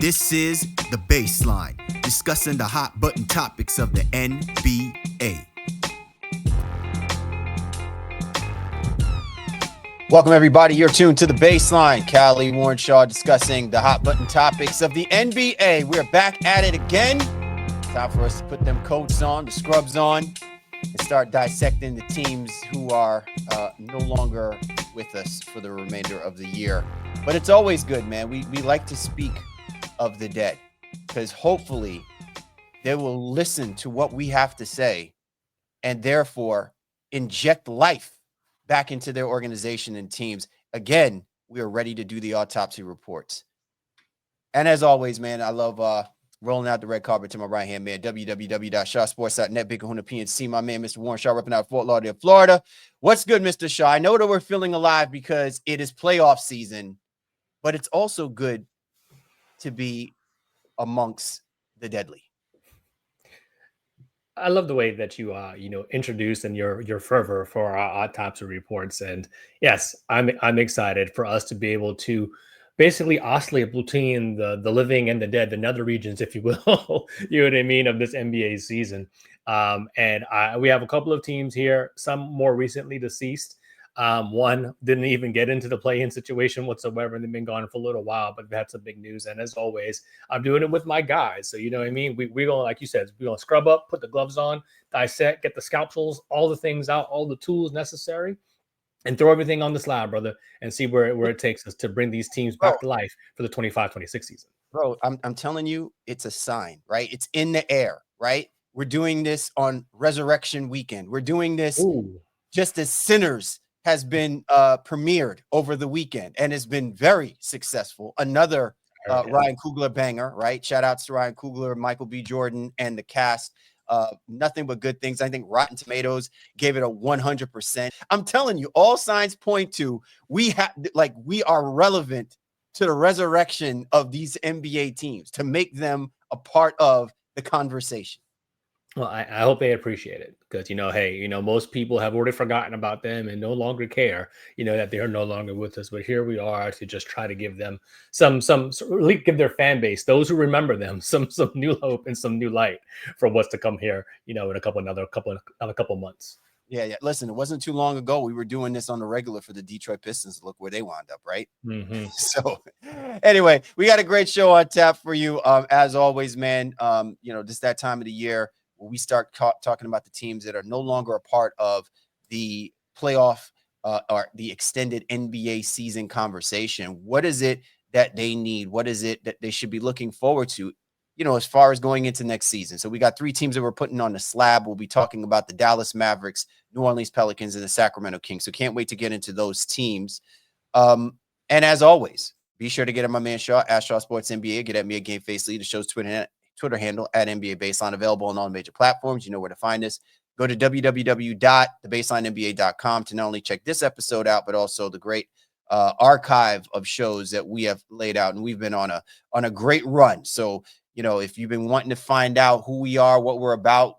This is The Baseline, discussing the hot button topics of the NBA. Welcome, everybody. You're tuned to The Baseline. Callie Warrenshaw discussing the hot button topics of the NBA. We're back at it again. Time for us to put them coats on, the scrubs on, and start dissecting the teams who are no longer with us for the remainder of the year. But it's always good, man. We like to speak of the dead because hopefully they will listen to what we have to say and therefore inject life back into their organization and teams. Again, we are ready to do the autopsy reports. And as always, man, I love rolling out the red carpet to my right-hand man, www.shawsports.net, Big Kahuna PNC, my man, Mr. Warren Shaw, repping out Fort Lauderdale, Florida. What's good, Mr. Shaw? I know that we're feeling alive because it is playoff season, but it's also good to be amongst the deadly. I love the way that you introduced and your fervor for our autopsy reports. And yes, I'm excited for us to be able to basically oscillate between the living and the dead, the nether regions, if you will, you know what I mean, of this NBA season. We have a couple of teams here, some more recently deceased. One didn't even get into the play-in situation whatsoever, and they've been gone for a little while, but we've had some big news. And as always, I'm doing it with my guys. So, you know what I mean? We're going to, like you said, we're going to scrub up, put the gloves on, dissect, get the scalpels, all the things out, all the tools necessary, and throw everything on the slab, brother, and see where it takes us to bring these teams back to life for the 25-26 season. Bro, I'm telling you, it's a sign, right? It's in the air, right? We're doing this on Resurrection Weekend. We're doing this just as Sinners has been premiered over the weekend and has been very successful. Another Ryan Coogler banger, right? Shout outs to Ryan Coogler, Michael B. Jordan, and the cast. Nothing but good things. I think Rotten Tomatoes gave it a 100%. I'm telling you, all signs point to we are relevant to the resurrection of these NBA teams to make them a part of the conversation. Well, I hope they appreciate it because, most people have already forgotten about them and no longer care, that they are no longer with us. But here we are to just try to give them really give their fan base, those who remember them, some new hope and some new light for what's to come here, in another couple months. Yeah. Listen, it wasn't too long ago. We were doing this on the regular for the Detroit Pistons. Look where they wound up, right? Mm-hmm. So anyway, we got a great show on tap for you. As always, man, just that time of the year, we start talking about the teams that are no longer a part of the playoff or the extended NBA season conversation. What is it that they need? What is it that they should be looking forward to, as far as going into next season? So we got three teams that we're putting on the slab. We'll be talking about the Dallas Mavericks, New Orleans Pelicans, and the Sacramento Kings. So can't wait to get into those teams. And as always, be sure to get at my man Shaw, at Shaw Sports NBA. Get at me at Game Face Lead, the show's Twitter handle at NBA Baseline, available on all major platforms. You know where to find us. Go to www.thebaselinenba.com to not only check this episode out, but also the great archive of shows that we have laid out. And we've been on a great run. So, if you've been wanting to find out who we are, what we're about,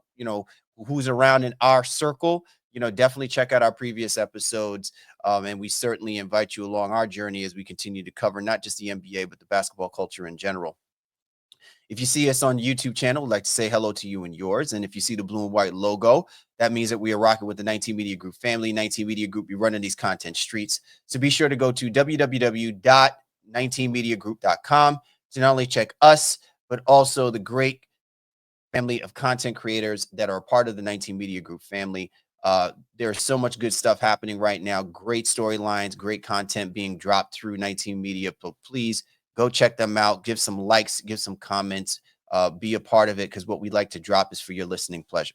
who's around in our circle, definitely check out our previous episodes. And we certainly invite you along our journey as we continue to cover not just the NBA, but the basketball culture in general. If you see us on the YouTube channel, we'd like to say hello to you and yours. And if you see the blue and white logo, that means that we are rocking with the 19 Media Group family. 19 Media Group, we running these content streets. So be sure to go to www.19mediagroup.com to not only check us, but also the great family of content creators that are a part of the 19 Media Group family. There's so much good stuff happening right now. Great storylines, great content being dropped through 19 Media. So please go check them out. Give some likes, give some comments, be a part of it, because what we like to drop is for your listening pleasure.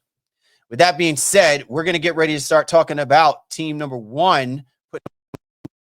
With that being said, we're going to get ready to start talking about team number one, put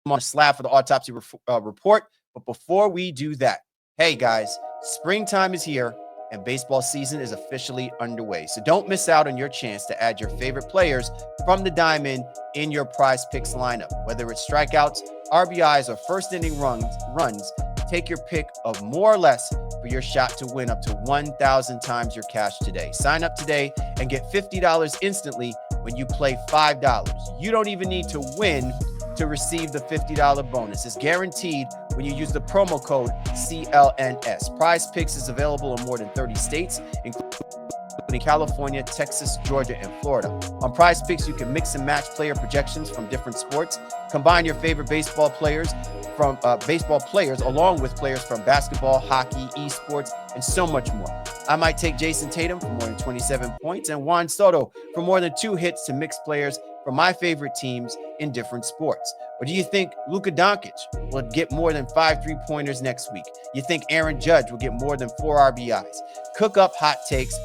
them on a slab for the autopsy report. But before we do that, hey guys, springtime is here and baseball season is officially underway. So don't miss out on your chance to add your favorite players from the diamond in your Prize Picks lineup. Whether it's strikeouts, RBIs, or first inning runs, take your pick of more or less for your shot to win up to 1,000 times your cash today. Sign up today and get $50 instantly when you play $5. You don't even need to win to receive the $50 bonus. It's guaranteed when you use the promo code CLNS. Prize Picks is available in more than 30 states, including California, Texas, Georgia, and Florida. On Prize Picks, you can mix and match player projections from different sports, combine your favorite baseball players along with players from basketball, hockey, esports, and so much more. I might take Jason Tatum for more than 27 points and Juan Soto for more than 2 hits to mix players from my favorite teams in different sports. Or do you think Luka Doncic will get more than 5 3-pointers next week? You think Aaron Judge will get more than 4 RBIs? Cook up hot takes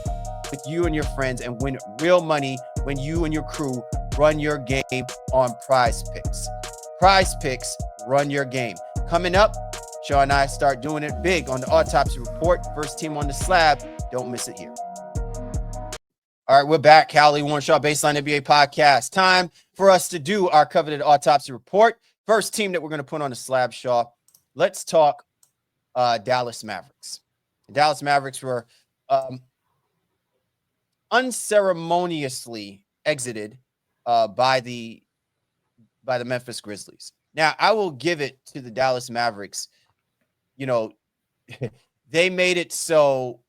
with you and your friends and win real money when you and your crew run your game on Prize Picks. Prize Picks, run your game. Coming up, Shaw and I start doing it big on the Autopsy Report. First team on the slab. Don't miss it here. All right, we're back. Callie Warrenshaw, Baseline NBA Podcast. Time for us to do our coveted Autopsy Report. First team that we're going to put on the slab, Shaw. Let's talk Dallas Mavericks. The Dallas Mavericks were unceremoniously exited by the Memphis Grizzlies. Now, I will give it to the Dallas Mavericks. You know, they made it so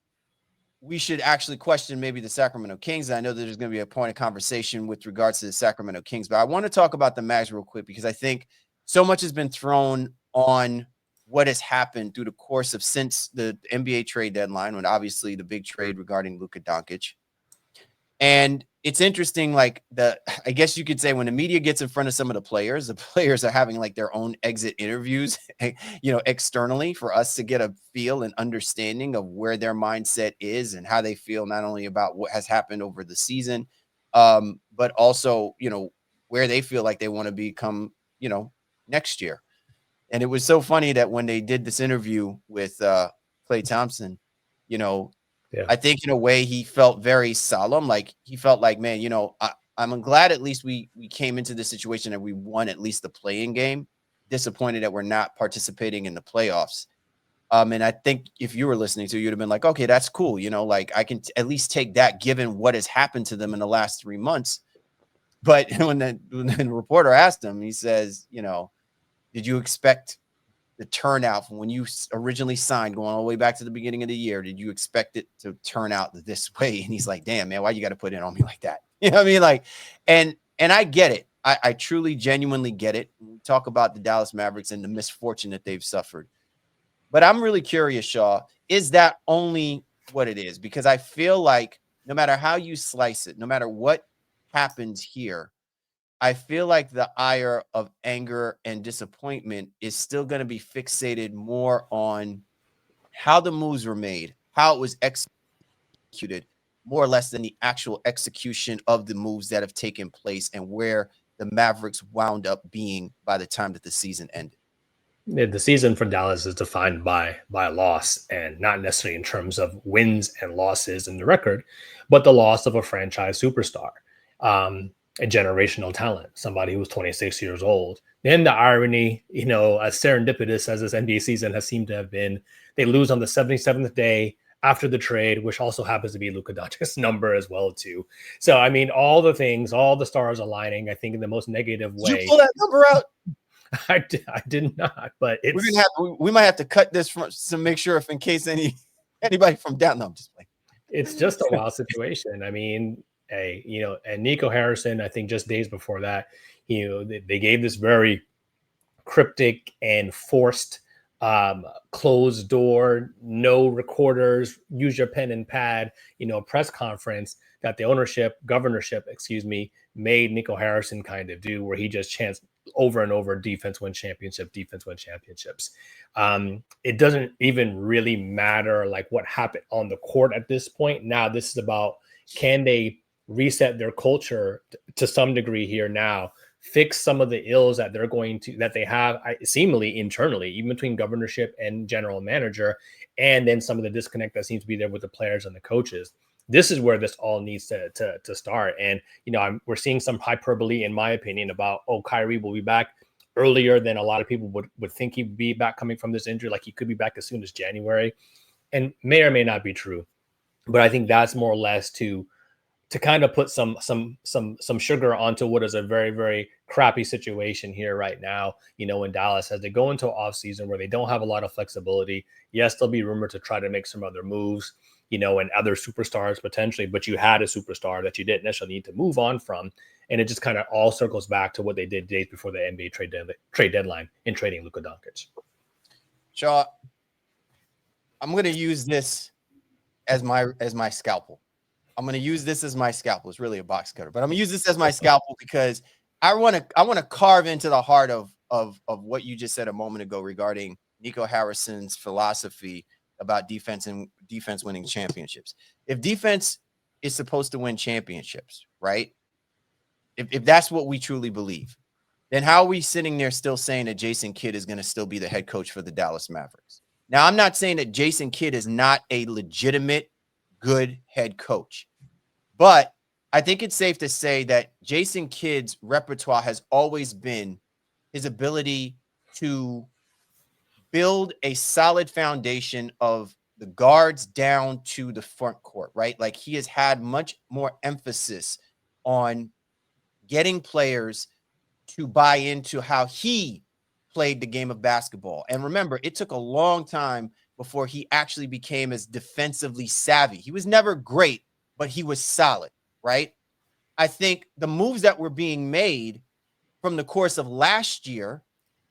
we should actually question maybe the Sacramento Kings. I know that there's going to be a point of conversation with regards to the Sacramento Kings, but I want to talk about the Mags real quick because I think so much has been thrown on what has happened through the course of since the NBA trade deadline, when obviously the big trade regarding Luka Doncic. And it's interesting, like I guess you could say when the media gets in front of some of the players are having like their own exit interviews, externally for us to get a feel and understanding of where their mindset is and how they feel, not only about what has happened over the season, but also, where they feel like they want to become, next year. And it was so funny that when they did this interview with Klay Thompson, yeah. I think in a way he felt very solemn. Like he felt like, man, I'm glad at least we came into this situation and we won at least the play-in game. Disappointed that we're not participating in the playoffs. And I think if you were listening to, you'd have been like, okay, that's cool. Like I can at least take that given what has happened to them in the last 3 months. But when the reporter asked him, he says, did you expect the turnout from when you originally signed, going all the way back to the beginning of the year? Did you expect it to turn out this way? And he's like, damn, man, why you got to put it on me like that? You know what I mean? Like, and I get it. I truly, genuinely get it. We talk about the Dallas Mavericks and the misfortune that they've suffered. But I'm really curious, Shaw, is that only what it is? Because I feel like no matter how you slice it, no matter what happens here, I feel like the ire of anger and disappointment is still going to be fixated more on how the moves were made, how it was executed, more or less than the actual execution of the moves that have taken place and where the Mavericks wound up being by the time that the season ended. The season for Dallas is defined by a loss, and not necessarily in terms of wins and losses in the record, but the loss of a franchise superstar. A generational talent, somebody who was 26 years old. Then the irony, as serendipitous as this NBA season has seemed to have been, they lose on the 77th day after the trade, which also happens to be Luka Doncic's number as well, too. So, I mean, all the things, all the stars aligning, I think in the most negative way. Did you pull that number out? I did not, but we might have to cut this to make sure if in case anybody from down, no, I'm just playing. It's just a wild situation. I mean, and Nico Harrison, I think just days before that, they gave this very cryptic and forced closed door, no recorders, use your pen and pad, press conference that the governorship, made Nico Harrison kind of do, where he just chants over and over, defense win championship, defense win championships. It doesn't even really matter like what happened on the court at this point. Now this is about, can they reset their culture to some degree here now, fix some of the ills that they have seemingly internally, even between governorship and general manager, and then some of the disconnect that seems to be there with the players and the coaches. This is where this all needs to start. And, we're seeing some hyperbole, in my opinion, about, Kyrie will be back earlier than a lot of people would think he'd be back coming from this injury. Like he could be back as soon as January, and may or may not be true. But I think that's more or less to to kind of put some sugar onto what is a very, very crappy situation here right now, in Dallas, as they go into an offseason where they don't have a lot of flexibility. Yes, there'll be rumored to try to make some other moves, and other superstars potentially, but you had a superstar that you didn't necessarily need to move on from. And it just kind of all circles back to what they did days before the NBA trade deadline in trading Luka Doncic. Shaw, I'm going to use this as my scalpel. I'm going to use this as my scalpel. It's really a box cutter, but I'm going to use this as my scalpel because I want to carve into the heart of what you just said a moment ago regarding Nico Harrison's philosophy about defense and defense winning championships. If defense is supposed to win championships, right? If that's what we truly believe, then how are we sitting there still saying that Jason Kidd is going to still be the head coach for the Dallas Mavericks? Now, I'm not saying that Jason Kidd is not a legitimate good head coach, but I think it's safe to say that Jason Kidd's repertoire has always been his ability to build a solid foundation of the guards down to the front court, right? Like he has had much more emphasis on getting players to buy into how he played the game of basketball. And remember, it took a long time before he actually became as defensively savvy. He was never great, but he was solid, right? I think the moves that were being made from the course of last year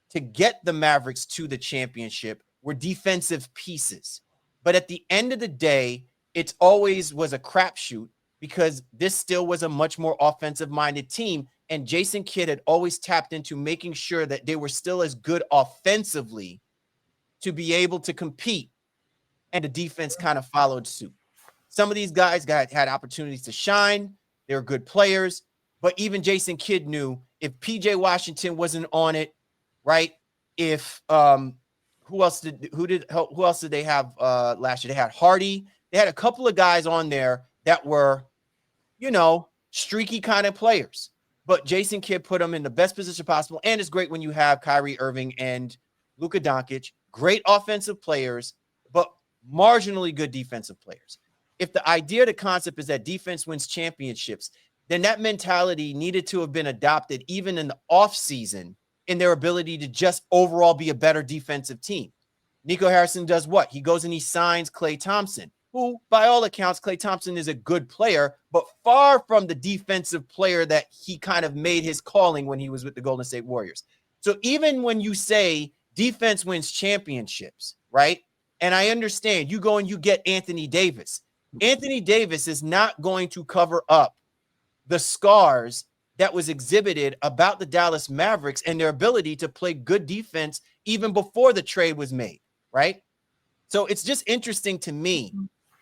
to get the Mavericks to the championship were defensive pieces. But at the end of the day, it always was a crapshoot because this still was a much more offensive-minded team. And Jason Kidd had always tapped into making sure that they were still as good offensively to be able to compete. And the defense kind of followed suit. Some of these guys had opportunities to shine. They were good players. But even Jason Kidd knew if PJ Washington wasn't on it, right? If who else did they have last year? They had Hardy. They had a couple of guys on there that were, streaky kind of players. But Jason Kidd put them in the best position possible. And it's great when you have Kyrie Irving and Luka Doncic, great offensive players, but marginally good defensive players. If the idea, the concept is that defense wins championships, then that mentality needed to have been adopted even in the offseason in their ability to just overall be a better defensive team. Nico Harrison does what? He goes and he signs Klay Thompson, who, by all accounts, Klay Thompson is a good player, but far from the defensive player that he kind of made his calling when he was with the Golden State Warriors. So even when you say defense wins championships, right? And I understand you go and you get Anthony Davis. Anthony Davis is not going to cover up the scars that was exhibited about the Dallas Mavericks and their ability to play good defense even before the trade was made, right? So it's just interesting to me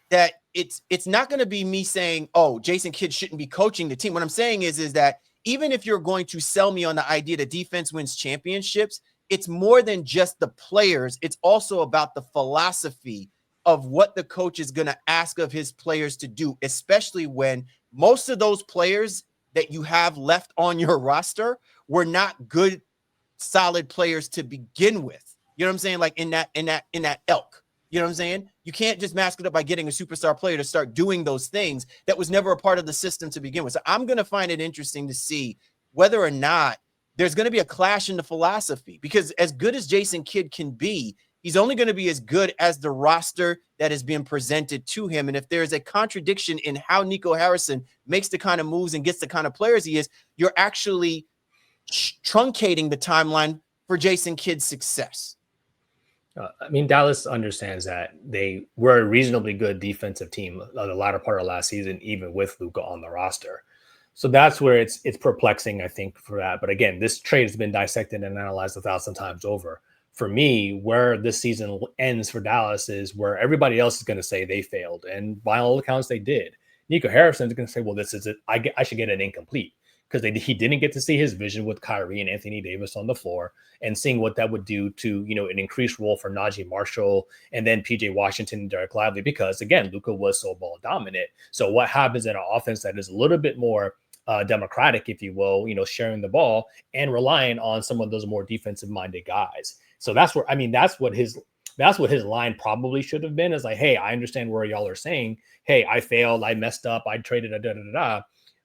that it's not going to be me saying, oh, Jason Kidd shouldn't be coaching the team. What I'm saying is that even if you're going to sell me on the idea that defense wins championships, it's more than just the players. It's also about the philosophy of what the coach is going to ask of his players to do, especially when most of those players that you have left on your roster were not good, solid players to begin with. You know what I'm saying? Like in that elk. You know what I'm saying? You can't just mask it up by getting a superstar player to start doing those things that was never a part of the system to begin with. So I'm going to find it interesting to see whether or not there's going to be a clash in the philosophy, because as good as Jason Kidd can be, he's only going to be as good as the roster that is being presented to him. And if there's a contradiction in how Nico Harrison makes the kind of moves and gets the kind of players he is, you're actually truncating the timeline for Jason Kidd's success. Dallas understands that they were a reasonably good defensive team the latter part of last season, even with Luka on the roster. So that's where it's perplexing, I think, for that. But again, this trade has been dissected and analyzed 1,000 times over. For me, where this season ends for Dallas is where everybody else is going to say they failed. And by all accounts, they did. Nico Harrison is going to say, well, this is it. I should get an incomplete, because he didn't get to see his vision with Kyrie and Anthony Davis on the floor and seeing what that would do to, an increased role for Najee Marshall and then PJ Washington and Derek Lively, because again, Luka was so ball dominant. So what happens in an offense that is a little bit more democratic, if you will, sharing the ball and relying on some of those more defensive minded guys. So that's where, that's what his That's what his line probably should have been, is like, hey, I understand where y'all are saying, hey, I failed, I messed up, I traded,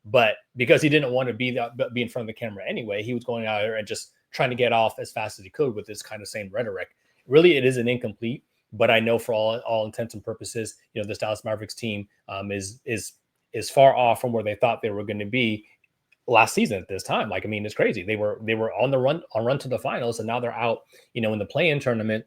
but because he didn't want to be in front of the camera anyway, he was going out there and just trying to get off as fast as he could with this kind of same rhetoric. Really, it is an incomplete, but I know for all intents and purposes, this Dallas Mavericks team is far off from where they thought they were going to be last season at this time. Like, I mean, it's crazy. They were on the run to the finals, and now they're out, in the play-in tournament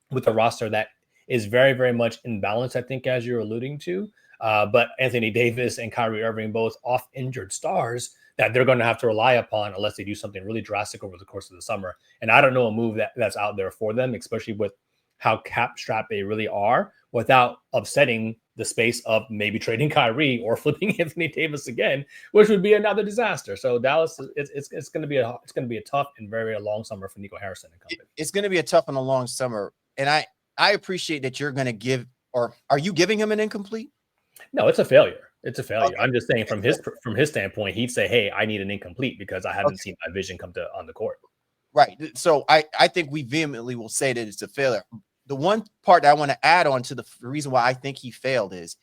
with a roster that is very, very much imbalanced, I think, as you're alluding to. But Anthony Davis and Kyrie Irving, both off injured stars that they're going to have to rely upon unless they do something really drastic over the course of the summer. And I don't know a move that's out there for them, especially with how cap strapped they really are, without upsetting the space of maybe trading Kyrie or flipping Anthony Davis again, which would be another disaster. So Dallas, it's going to be a tough and very, very long summer for Nico Harrison and company. It's going to be a tough and a long summer, and I appreciate that you're going to give, or are you giving him an incomplete? No, it's a failure. It's a failure. Okay. I'm just saying from his standpoint, he'd say, hey, I need an incomplete because I haven't seen my vision come to on the court. Right. So I think we vehemently will say that it's a failure. The one part that I want to add on to the reason why I think he failed is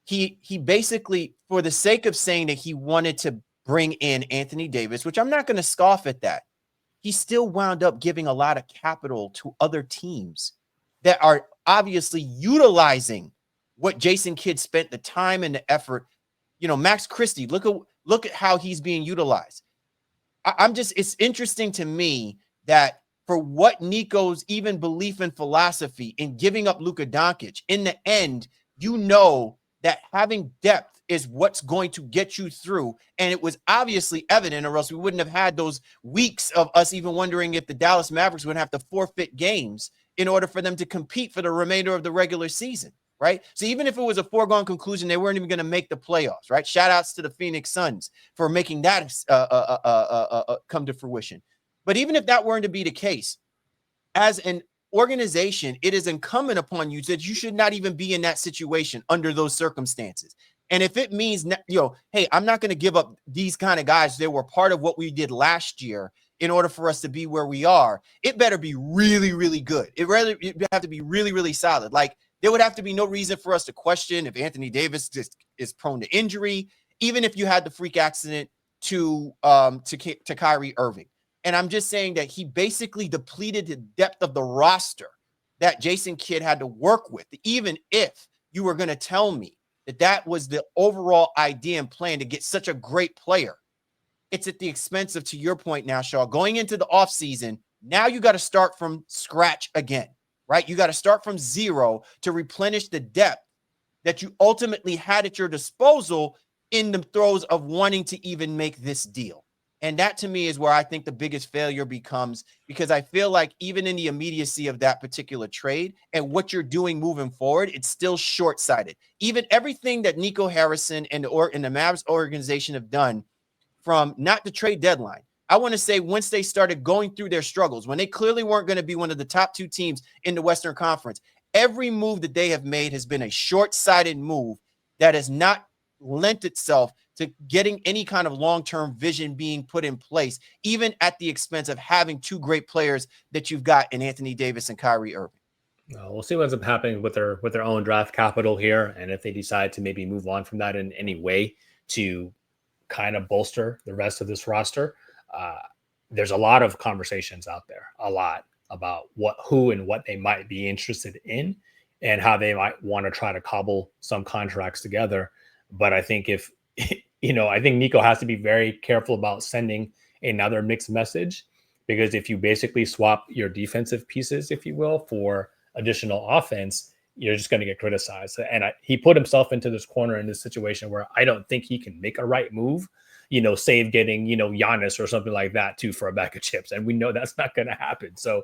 he basically, for the sake of saying that he wanted to bring in Anthony Davis, which I'm not going to scoff at that, he still wound up giving a lot of capital to other teams that are obviously utilizing what Jason Kidd spent the time and the effort. Max Christie, look at how he's being utilized. It's interesting to me that for what Nico's even belief and philosophy in giving up Luka Doncic, in the end, that having depth is what's going to get you through. And it was obviously evident, or else we wouldn't have had those weeks of us even wondering if the Dallas Mavericks would have to forfeit games in order for them to compete for the remainder of the regular season, right? So even if it was a foregone conclusion, they weren't even going to make the playoffs, right? Shout outs to the Phoenix Suns for making that come to fruition. But even if that weren't to be the case, as an organization, it is incumbent upon you that you should not even be in that situation under those circumstances. And if it means, hey, I'm not going to give up these kind of guys that were part of what we did last year in order for us to be where we are, it better be really, really good. It would have to be really, really solid. Like, there would have to be no reason for us to question if Anthony Davis just is prone to injury, even if you had the freak accident to Kyrie Irving. And I'm just saying that he basically depleted the depth of the roster that Jason Kidd had to work with. Even if you were going to tell me that was the overall idea and plan to get such a great player, it's at the expense of, to your point now, Shaw, going into the offseason, now you got to start from scratch again, right? You got to start from zero to replenish the depth that you ultimately had at your disposal in the throes of wanting to even make this deal. And that, to me, is where I think the biggest failure becomes, because I feel like even in the immediacy of that particular trade and what you're doing moving forward, it's still short-sighted. Even everything that Nico Harrison and the Mavs organization have done, from not the trade deadline, I want to say once they started going through their struggles, when they clearly weren't going to be one of the top two teams in the Western Conference, every move that they have made has been a short-sighted move that has not lent itself to getting any kind of long-term vision being put in place, even at the expense of having two great players that you've got in Anthony Davis and Kyrie Irving. We'll see what ends up happening with their own draft capital here, and if they decide to maybe move on from that in any way to kind of bolster the rest of this roster. There's a lot of conversations out there, a lot about who and what they might be interested in and how they might want to try to cobble some contracts together. But I think I think Nico has to be very careful about sending another mixed message, because if you basically swap your defensive pieces, if you will, for additional offense, you're just going to get criticized. And he put himself into this corner in this situation where I don't think he can make a right move, save getting, Giannis or something like that too for a bag of chips. And we know that's not going to happen. So,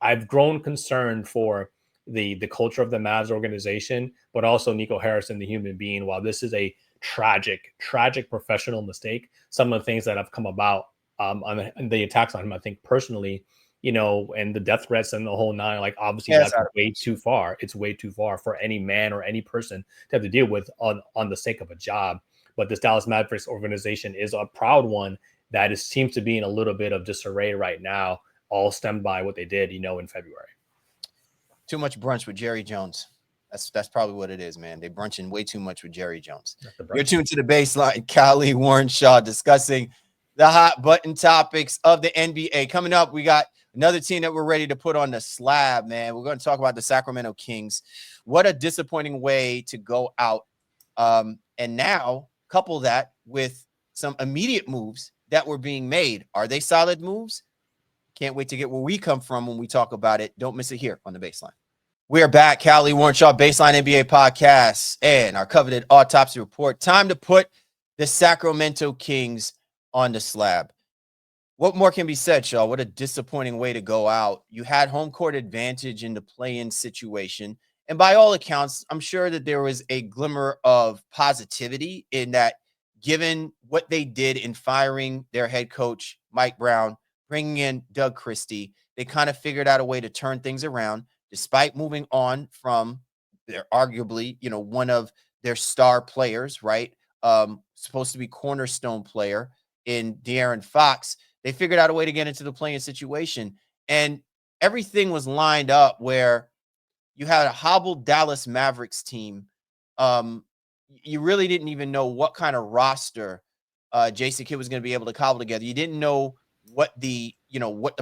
I've grown concerned for the culture of the Mavs organization, but also Nico Harrison, the human being. While this is a tragic professional mistake, some of the things that have come about on the attacks on him, I think personally, and the death threats and the whole nine, like obviously that's way too far. It's way too far for any man or any person to have to deal with on the sake of a job. But this Dallas Mavericks organization is a proud one that seems to be in a little bit of disarray right now. all stemmed by what they did, in February. Too much brunch with Jerry Jones. That's probably what it is, man. They brunching way too much with Jerry Jones. You're tuned to the Baseline. Callie, Warren Shaw discussing the hot button topics of the NBA. Coming up, we got another team that we're ready to put on the slab, man. We're going to talk about the Sacramento Kings. What a disappointing way to go out. And now couple that with some immediate moves that were being made. Are they solid moves? Can't wait to get where we come from when we talk about it. Don't miss it here on the Baseline. We are back. Callie, Warren Shaw, Baseline NBA podcast, and our coveted autopsy report. Time to put the Sacramento Kings on the slab. What more can be said, Shaw? What a disappointing way to go out. You had home court advantage in the play-in situation. And by all accounts, I'm sure that there was a glimmer of positivity in that, given what they did in firing their head coach, Mike Brown, bringing in Doug Christie, they kind of figured out a way to turn things around. Despite moving on from their arguably, one of their star players, right? Supposed to be cornerstone player in De'Aaron Fox, they figured out a way to get into the play-in situation. And everything was lined up where you had a hobbled Dallas Mavericks team. You really didn't even know what kind of roster Jason Kidd was going to be able to cobble together. You didn't know what the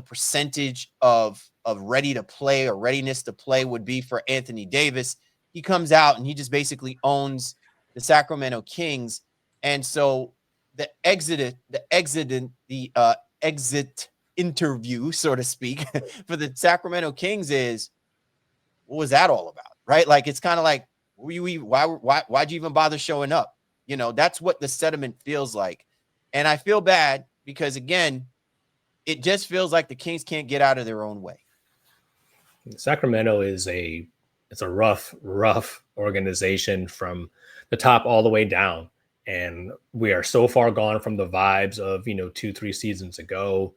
percentage of ready to play or readiness to play would be for Anthony Davis. He comes out and he just basically owns the Sacramento Kings. And so the exit interview, so to speak, for the Sacramento Kings is, what was that all about? Right? Like, it's kind of like, why'd you even bother showing up? That's what the sentiment feels like. And I feel bad because, again, it just feels like the Kings can't get out of their own way. Sacramento is a rough organization from the top all the way down. And we are so far gone from the vibes of, 2-3 seasons ago,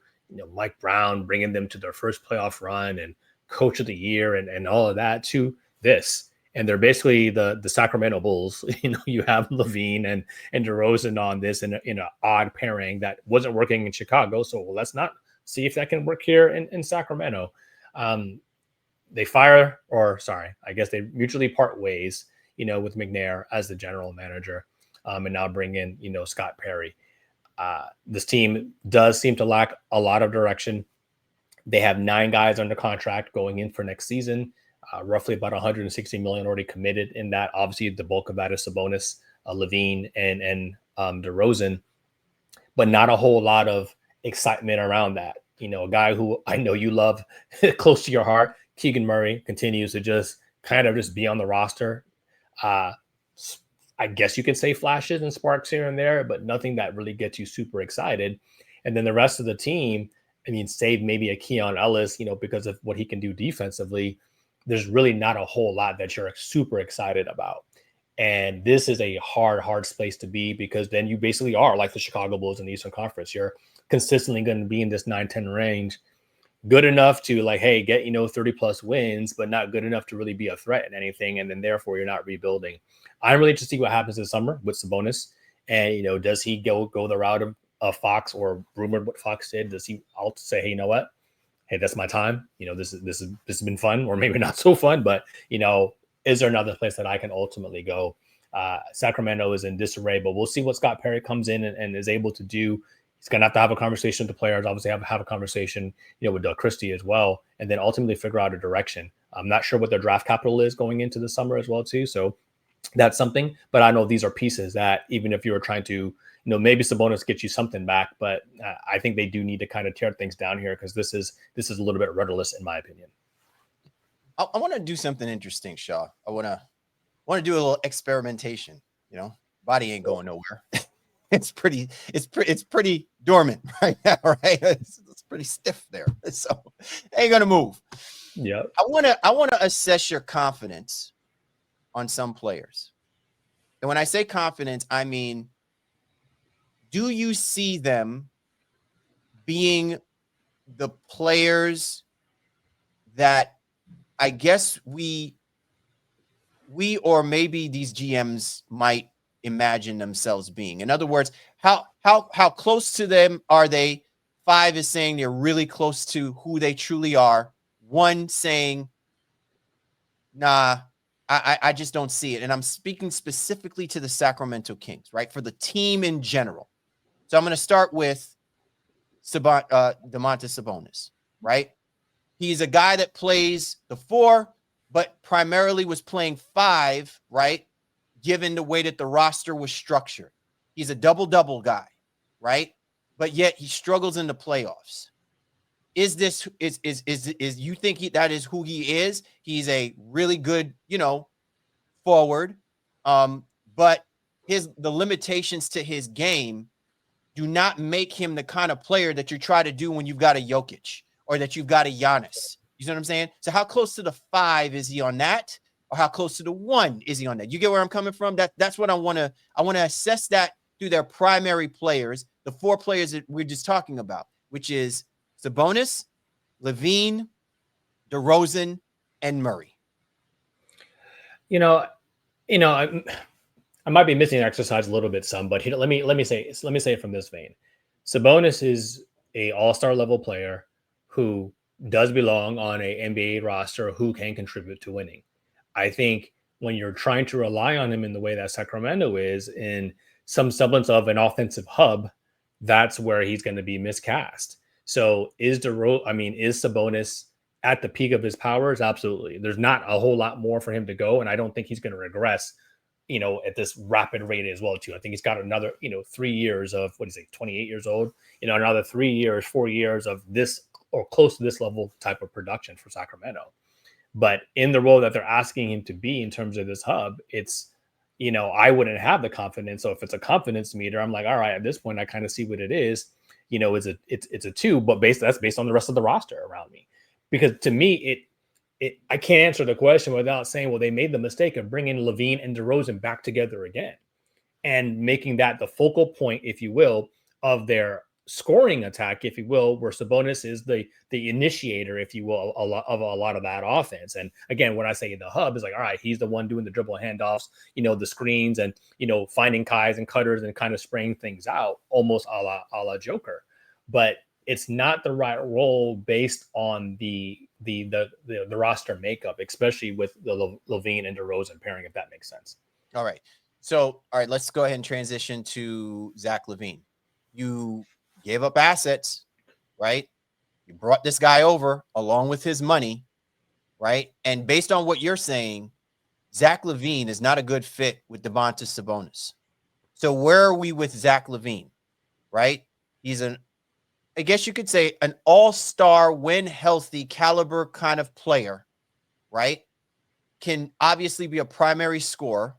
Mike Brown bringing them to their first playoff run and coach of the year and all of that to this. And they're basically the Sacramento Bulls. You have LaVine and DeRozan on this in an odd pairing that wasn't working in Chicago. So let's not see if that can work here in Sacramento. They they mutually part ways, with McNair as the general manager, and now bring in, Scott Perry. This team does seem to lack a lot of direction. They have 9 guys under contract going in for next season. Roughly about $160 million already committed in that. Obviously, the bulk of that is Sabonis, LaVine, and DeRozan, but not a whole lot of excitement around that. A guy who I know you love close to your heart, Keegan Murray, continues to just kind of just be on the roster. I guess you could say flashes and sparks here and there, but nothing that really gets you super excited. And then the rest of the team, save maybe a Keon Ellis, because of what he can do defensively, there's really not a whole lot that you're super excited about. And this is a hard space to be, because then you basically are like the Chicago Bulls in the Eastern Conference. You're consistently going to be in this 9-10 range, good enough to get 30 plus wins, but not good enough to really be a threat in anything. And then therefore you're not rebuilding. I'm really interested to see what happens this summer with Sabonis. And does he go the route of Fox, or rumored what Fox did? Does he also say, hey, you know what? Hey, that's my time. This has been fun, or maybe not so fun, but is there another place that I can ultimately go? Sacramento is in disarray, but we'll see what Scott Perry comes in and is able to do. He's going to have a conversation with the players, obviously have a conversation, with Doug Christie as well, and then ultimately figure out a direction. I'm not sure what their draft capital is going into the summer as well, too. So that's something, but I know these are pieces that even if you were trying to, maybe Sabonis gets you something back, but I think they do need to kind of tear things down here, because this is a little bit rudderless in my opinion. I want to do something interesting, Shaw. I want to do a little experimentation. Body ain't going nowhere. It's pretty dormant right now, right? It's pretty stiff there, so ain't gonna move. Yeah, I want to assess your confidence on some players, and when I say confidence, I mean, do you see them being the players that I guess we or maybe these GMs might imagine themselves being? In other words, how close to them are they 5 is saying they're really close to who they truly are. 1 saying, nah, I just don't see it. And I'm speaking specifically to the Sacramento Kings, right? For the team in general. So I'm going to start with Domantas Sabonis, right? He's a guy that plays the 4, but primarily was playing 5, right? Given the way that the roster was structured. He's a double-double guy, right? But yet he struggles in the playoffs. Is you think that is who he is? He's a really good, forward. But the limitations to his game do not make him the kind of player that you try to do when you've got a Jokic or that you've got a Giannis. You know what I'm saying? So how close to the 5 is he on that? Or how close to the 1 is he on that? You get where I'm coming from? That's what I want to assess that through their primary players, the 4 players that we're just talking about, which is Sabonis, LaVine, DeRozan, and Murray. I might be missing exercise a little bit, but let me say it from this vein. Sabonis is a all-star level player who does belong on a NBA roster who can contribute to winning. I think when you're trying to rely on him in the way that Sacramento is, in some semblance of an offensive hub, that's where he's going to be miscast. So is Sabonis at the peak of his powers? Absolutely. There's not a whole lot more for him to go, and I don't think he's going to regress, at this rapid rate as well, too. I think he's got another, 3 years of, 28 years old, another 3 years, 4 years of this or close to this level type of production for Sacramento. But in the role that they're asking him to be in terms of this hub, it's, I wouldn't have the confidence. So if it's a confidence meter, I'm like, all right, at this point, I kind of see what it is. It's a 2, but that's based on the rest of the roster around me. Because to me, I can't answer the question without saying, well, they made the mistake of bringing LaVine and DeRozan back together again and making that the focal point, if you will, of their scoring attack, if you will, where Sabonis is the initiator, if you will, a lot of that offense. And again, when I say the hub, is like, all right, he's the one doing the dribble handoffs, the screens and, finding Kais and cutters and kind of spraying things out, almost a la Joker. But it's not the right role based on the roster makeup, especially with the LaVine and DeRozan pairing, if that makes sense. All right. So, let's go ahead and transition to Zach LaVine. You gave up assets, right? You brought this guy over along with his money, right? And based on what you're saying, Zach LaVine is not a good fit with Domantas Sabonis. So where are we with Zach LaVine, right? He's I guess you could say an all-star, when healthy caliber kind of player, right? Can obviously be a primary scorer,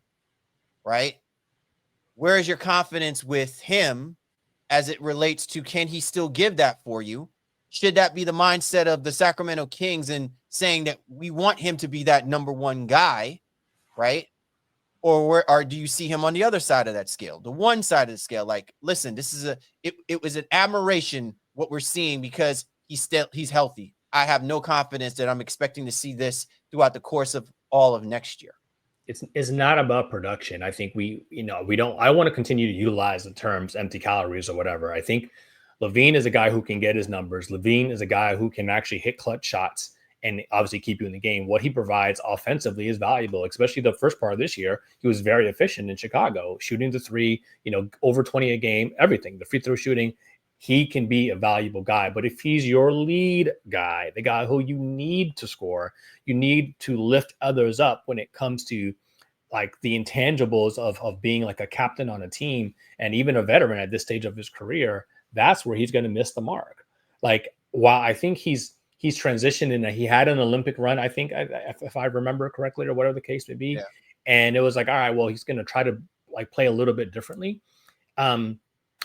right? Where is your confidence with him as it relates to, can he still give that for you? Should that be the mindset of the Sacramento Kings and saying that we want him to be that number 1 guy, right? Or do you see him on the other side of that scale, the 1 side of the scale? Like, listen, this is it was an admiration what we're seeing because he's healthy. I have no confidence that I'm expecting to see this throughout the course of all of next year. It's not about production. I think I want to continue to utilize the terms empty calories or whatever. I think LaVine is a guy who can get his numbers. LaVine is a guy who can actually hit clutch shots and obviously keep you in the game. What he provides offensively is valuable, especially the first part of this year. He was very efficient in Chicago, shooting the 3, over 20 a game, everything, the free throw shooting. He can be a valuable guy. But if he's your lead guy, the guy who you need to score, you need to lift others up when it comes to like the intangibles of being like a captain on a team and even a veteran at this stage of his career, that's where he's going to miss the mark. Like, while I think he's transitioned and he had an Olympic run, I think, if I remember correctly or whatever the case may be. Yeah. And it was like, all right, well, he's going to try to like play a little bit differently.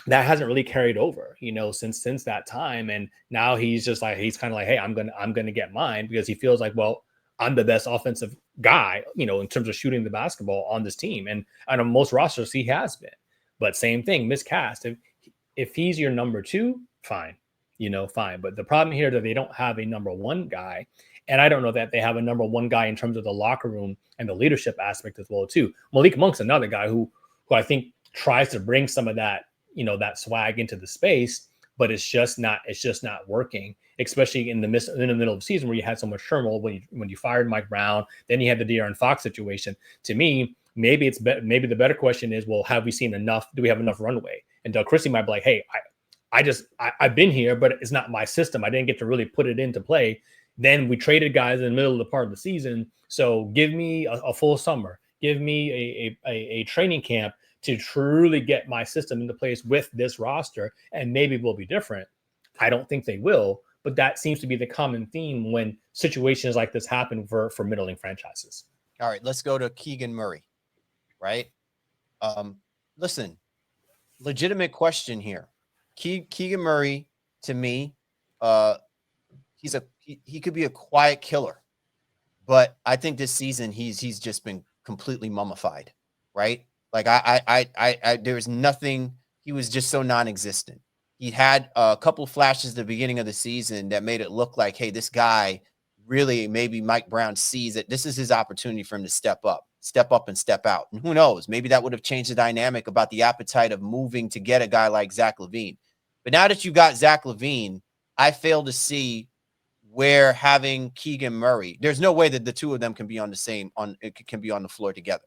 That hasn't really carried over, since that time. And now he's just like, he's kind of like, hey, I'm going to get mine, because he feels like, well, I'm the best offensive guy, in terms of shooting the basketball on this team. And on most rosters, he has been. But same thing, miscast. If he's your number 2, fine, fine. But the problem here is that they don't have a number 1 guy. And I don't know that they have a number 1 guy in terms of the locker room and the leadership aspect as well, too. Malik Monk's another guy who I think tries to bring some of that, that swag into the space. but it's just not working, especially in the middle of the season where you had so much turmoil when you fired Mike Brown, then you had the De'Aaron Fox situation. To me, maybe maybe the better question is, well, have we seen enough? Do we have enough runway? And Doug Christie might be like, hey, I've been here, but it's not my system. I didn't get to really put it into play. Then we traded guys in the middle of the part of the season. So give me a full summer. Give me a training camp to truly get my system into place with this roster, and maybe we'll be different. I don't think they will, but that seems to be the common theme when situations like this happen for middling franchises. All right, let's go to Keegan Murray, right? Listen, legitimate question here. Keegan Murray, to me, he could be a quiet killer, but I think this season he's just been completely mummified, right? Like I there's nothing. He was just so non-existent. He had a couple flashes at the beginning of the season that made it look like, hey, this guy really, maybe Mike Brown sees it. This is his opportunity for him to step up and step out. And who knows, maybe that would have changed the dynamic about the appetite of moving to get a guy like Zach LaVine. But now that you got Zach LaVine, I fail to see where having Keegan Murray, there's no way that the two of them can be on the floor together.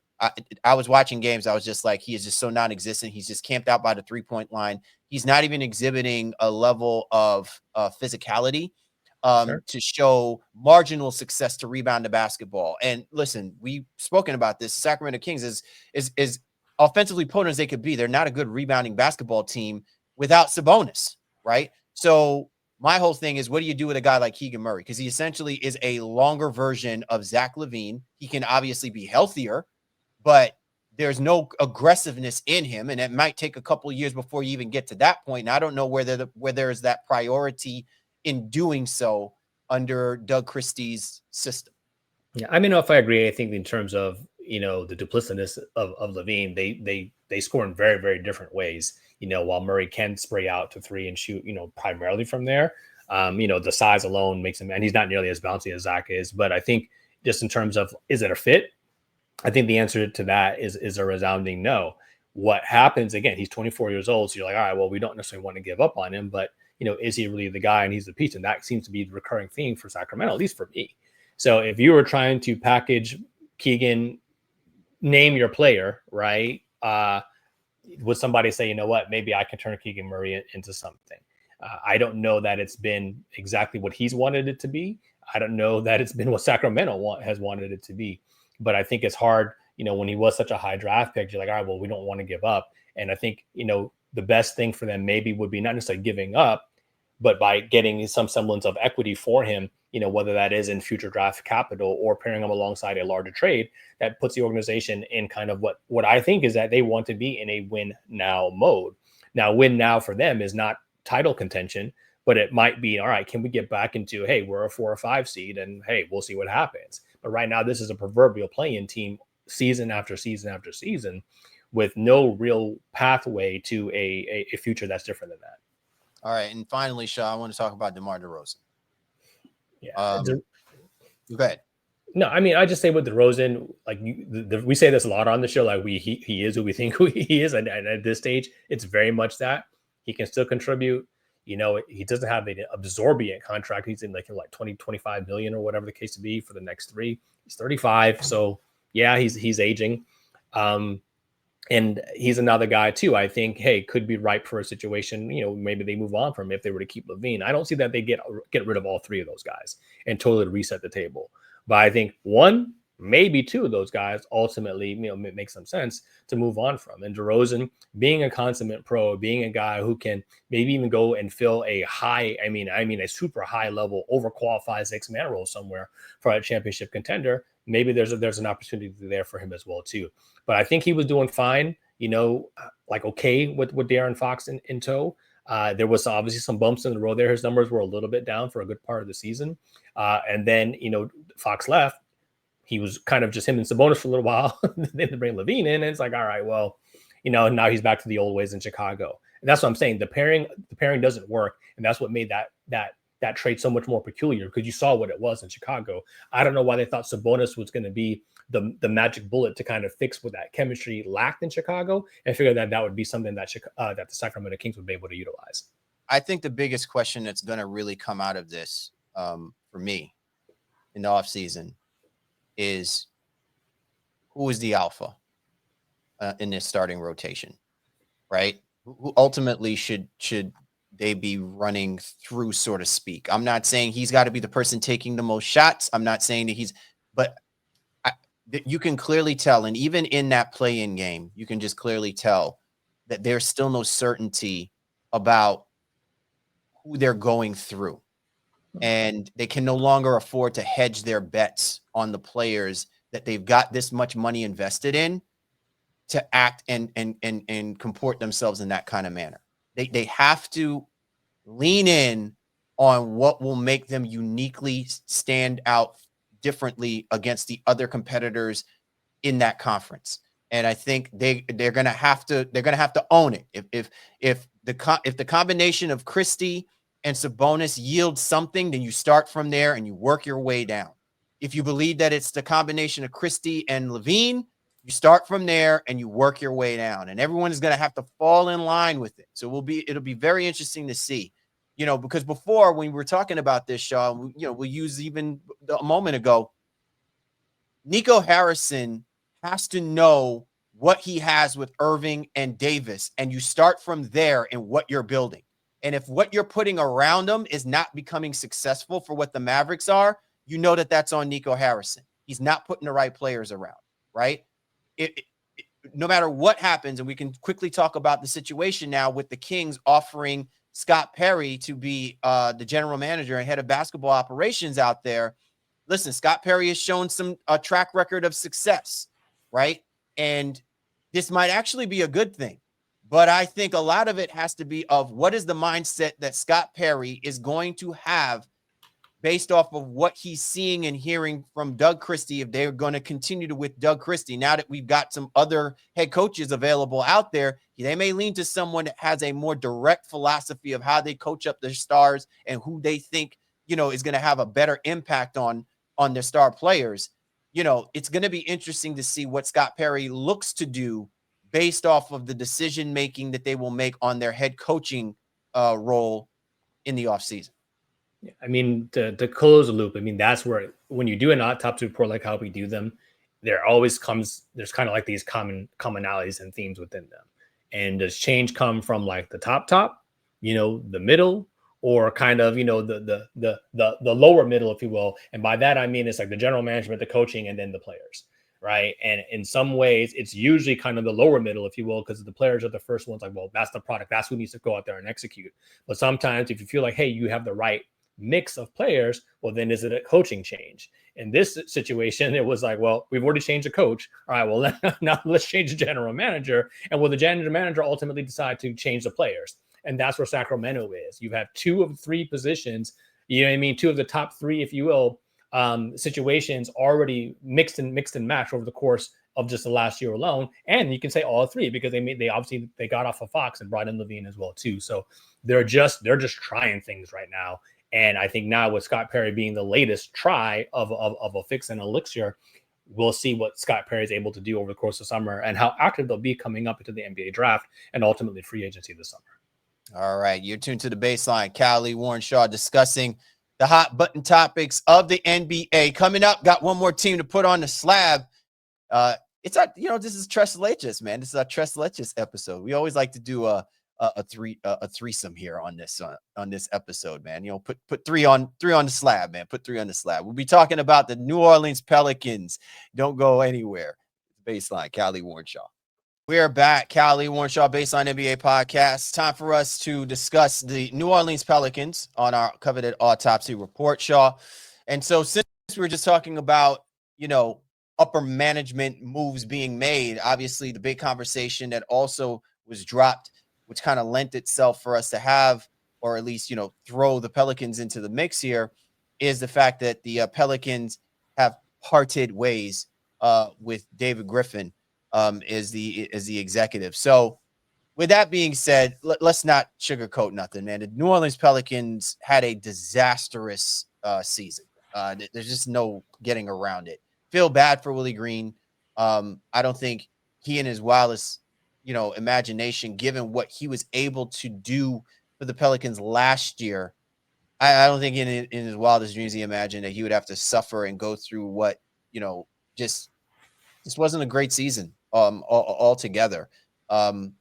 I was watching games. I was just like, he is just so non-existent. He's just camped out by the 3-point line. He's not even exhibiting a level of physicality to show marginal success to rebound the basketball. And listen, we've spoken about this. Sacramento Kings is offensively potent as they could be. They're not a good rebounding basketball team without Sabonis, right? So my whole thing is, what do you do with a guy like Keegan Murray? Because he essentially is a longer version of Zach LaVine. He can obviously be healthier, but there's no aggressiveness in him, and it might take a couple of years before you even get to that point. And I don't know where there is that priority in doing so under Doug Christie's system. Yeah, I mean, if I agree, I think in terms of the duplicitousness of LaVine, they score in very, very different ways. While Murray can spray out to three and shoot, primarily from there. The size alone makes him, and he's not nearly as bouncy as Zach is. But I think just in terms of, is it a fit? I think the answer to that is a resounding no. What happens, again, he's 24 years old. So you're like, all right, well, we don't necessarily want to give up on him, but is he really the guy? And he's the piece. And that seems to be the recurring theme for Sacramento, at least for me. So if you were trying to package Keegan, name your player, right? Would somebody say, maybe I can turn Keegan Murray into something? I don't know that it's been exactly what he's wanted it to be. I don't know that it's been what Sacramento has wanted it to be. But I think it's hard, when he was such a high draft pick, you're like, all right, well, we don't want to give up. And I think, the best thing for them maybe would be not necessarily giving up, but by getting some semblance of equity for him, whether that is in future draft capital or pairing him alongside a larger trade, that puts the organization in kind of what I think is that they want to be in a win now mode. Now, win now for them is not title contention, but it might be, all right, can we get back into, hey, we're a 4 or 5 seed and hey, we'll see what happens. But right now, this is a proverbial play-in team season after season after season with no real pathway to a future that's different than that. All right. And finally, Shaw, I want to talk about DeMar DeRozan. Yeah. Go ahead. No, I mean, I just say with DeRozan, like we say this a lot on the show, like he is who we think who he is. And at this stage, it's very much that. He can still contribute. He doesn't have an absorbent contract. He's in like 20-25 million or whatever the case to be for the next 3. He's 35. So yeah, he's aging. And he's another guy too, I think, hey, could be ripe for a situation, maybe they move on from him if they were to keep LaVine. I don't see that they get rid of all 3 of those guys and totally reset the table. But I think 1, maybe 2 of those guys ultimately, make some sense to move on from. And DeRozan, being a consummate pro, being a guy who can maybe even go and fill a high, a super high level, overqualified 6-man role somewhere for a championship contender, maybe there's an opportunity there for him as well too. But I think he was doing fine, okay with De'Aaron Fox in tow. There was obviously some bumps in the road there. His numbers were a little bit down for a good part of the season. And then, Fox left. He was kind of just him and Sabonis for a little while. Then they bring LaVine in, and it's like, all right, well, now he's back to the old ways in Chicago. And that's what I'm saying. The pairing doesn't work. And that's what made that trade so much more peculiar, because you saw what it was in Chicago. I don't know why they thought Sabonis was going to be the magic bullet to kind of fix what that chemistry lacked in Chicago, and figured that would be something that the Sacramento Kings would be able to utilize. I think the biggest question that's going to really come out of this for me in the offseason is who is the alpha in this starting rotation, right? Who ultimately should they be running through, so to speak? I'm not saying he's got to be the person taking the most shots. I'm not saying that but you can clearly tell, and even in that play-in game, you can just clearly tell that there's still no certainty about who they're going through. And they can no longer afford to hedge their bets on the players that they've got this much money invested in to act and comport themselves in that kind of manner. They have to lean in on what will make them uniquely stand out differently against the other competitors in that conference. And I think they're gonna have to own it. If the combination of Christie and Sabonis yields something, then you start from there and you work your way down. If you believe that it's the combination of Christie and LaVine, you start from there and you work your way down. And everyone is gonna have to fall in line with it. So it'll be very interesting to see. Because before, when we were talking about this, Shaw, we use even a moment ago, Nico Harrison has to know what he has with Irving and Davis, and you start from there in what you're building. And if what you're putting around them is not becoming successful for what the Mavericks are, you know that that's on Nico Harrison. He's not putting the right players around, right? No matter what happens, and we can quickly talk about the situation now with the Kings offering Scott Perry to be the general manager and head of basketball operations out there. Listen, Scott Perry has shown a track record of success, right? And this might actually be a good thing. But I think a lot of it has to be of what is the mindset that Scott Perry is going to have based off of what he's seeing and hearing from Doug Christie, if they're going to continue with Doug Christie. Now that we've got some other head coaches available out there, they may lean to someone that has a more direct philosophy of how they coach up their stars and who they think, is going to have a better impact on their star players. It's going to be interesting to see what Scott Perry looks to do based off of the decision-making that they will make on their head coaching role in the offseason. I mean, to close the loop, I mean, that's where when you do an autopsy report like how we do them, there's kind of like these commonalities and themes within them. And does change come from like the top, the middle, or kind of, the lower middle, if you will. And by that, I mean, it's like the general management, the coaching, and then the players, right? And in some ways, it's usually kind of the lower middle, if you will, because the players are the first ones like, well, that's the product. That's who needs to go out there and execute. But sometimes if you feel like, hey, you have the right mix of players, well, then is it a coaching change? In this situation, it was like, well, we've already changed the coach. All right, well, now let's change the general manager. And will the general manager ultimately decide to change the players? And that's where Sacramento is. You have 2 of 3 positions, 2 of the top 3, if you will, situations already mixed and matched over the course of just the last year alone. And you can say all 3 because they got off of Fox and brought in LaVine as well too. So they're just trying things right now. And I think now with Scott Perry being the latest try of a fix and elixir, we'll see what Scott Perry is able to do over the course of summer and how active they'll be coming up into the NBA draft and ultimately free agency this summer. All right. You're tuned to the Baseline. Callie, Warren Shaw discussing the hot button topics of the NBA. Coming up, got one more team to put on the slab. It's our, this is Tres Leches, man. This is our Tres Leches episode. We always like to do a threesome here on this episode, man. Put three on the slab, man. Put 3 on the slab. We'll be talking about the New Orleans Pelicans. Don't go anywhere. Baseline, Callie, Warren Shaw. We are back, Callie, Warren Shaw, Baseline NBA podcast. Time for us to discuss the New Orleans Pelicans on our coveted autopsy report, Shaw. And so since we were just talking about, upper management moves being made, obviously the big conversation that also was dropped, which kind of lent itself for us to have, or at least, throw the Pelicans into the mix here, is the fact that the Pelicans have parted ways with David Griffin is the executive. So with that being said, let's not sugarcoat nothing, man. The New Orleans Pelicans had a disastrous season. There's just no getting around it. Feel bad for Willie Green. I don't think he and his wildest, imagination, given what he was able to do for the Pelicans last year, I don't think in his wildest dreams he imagined that he would have to suffer and go through what, just wasn't a great season altogether. And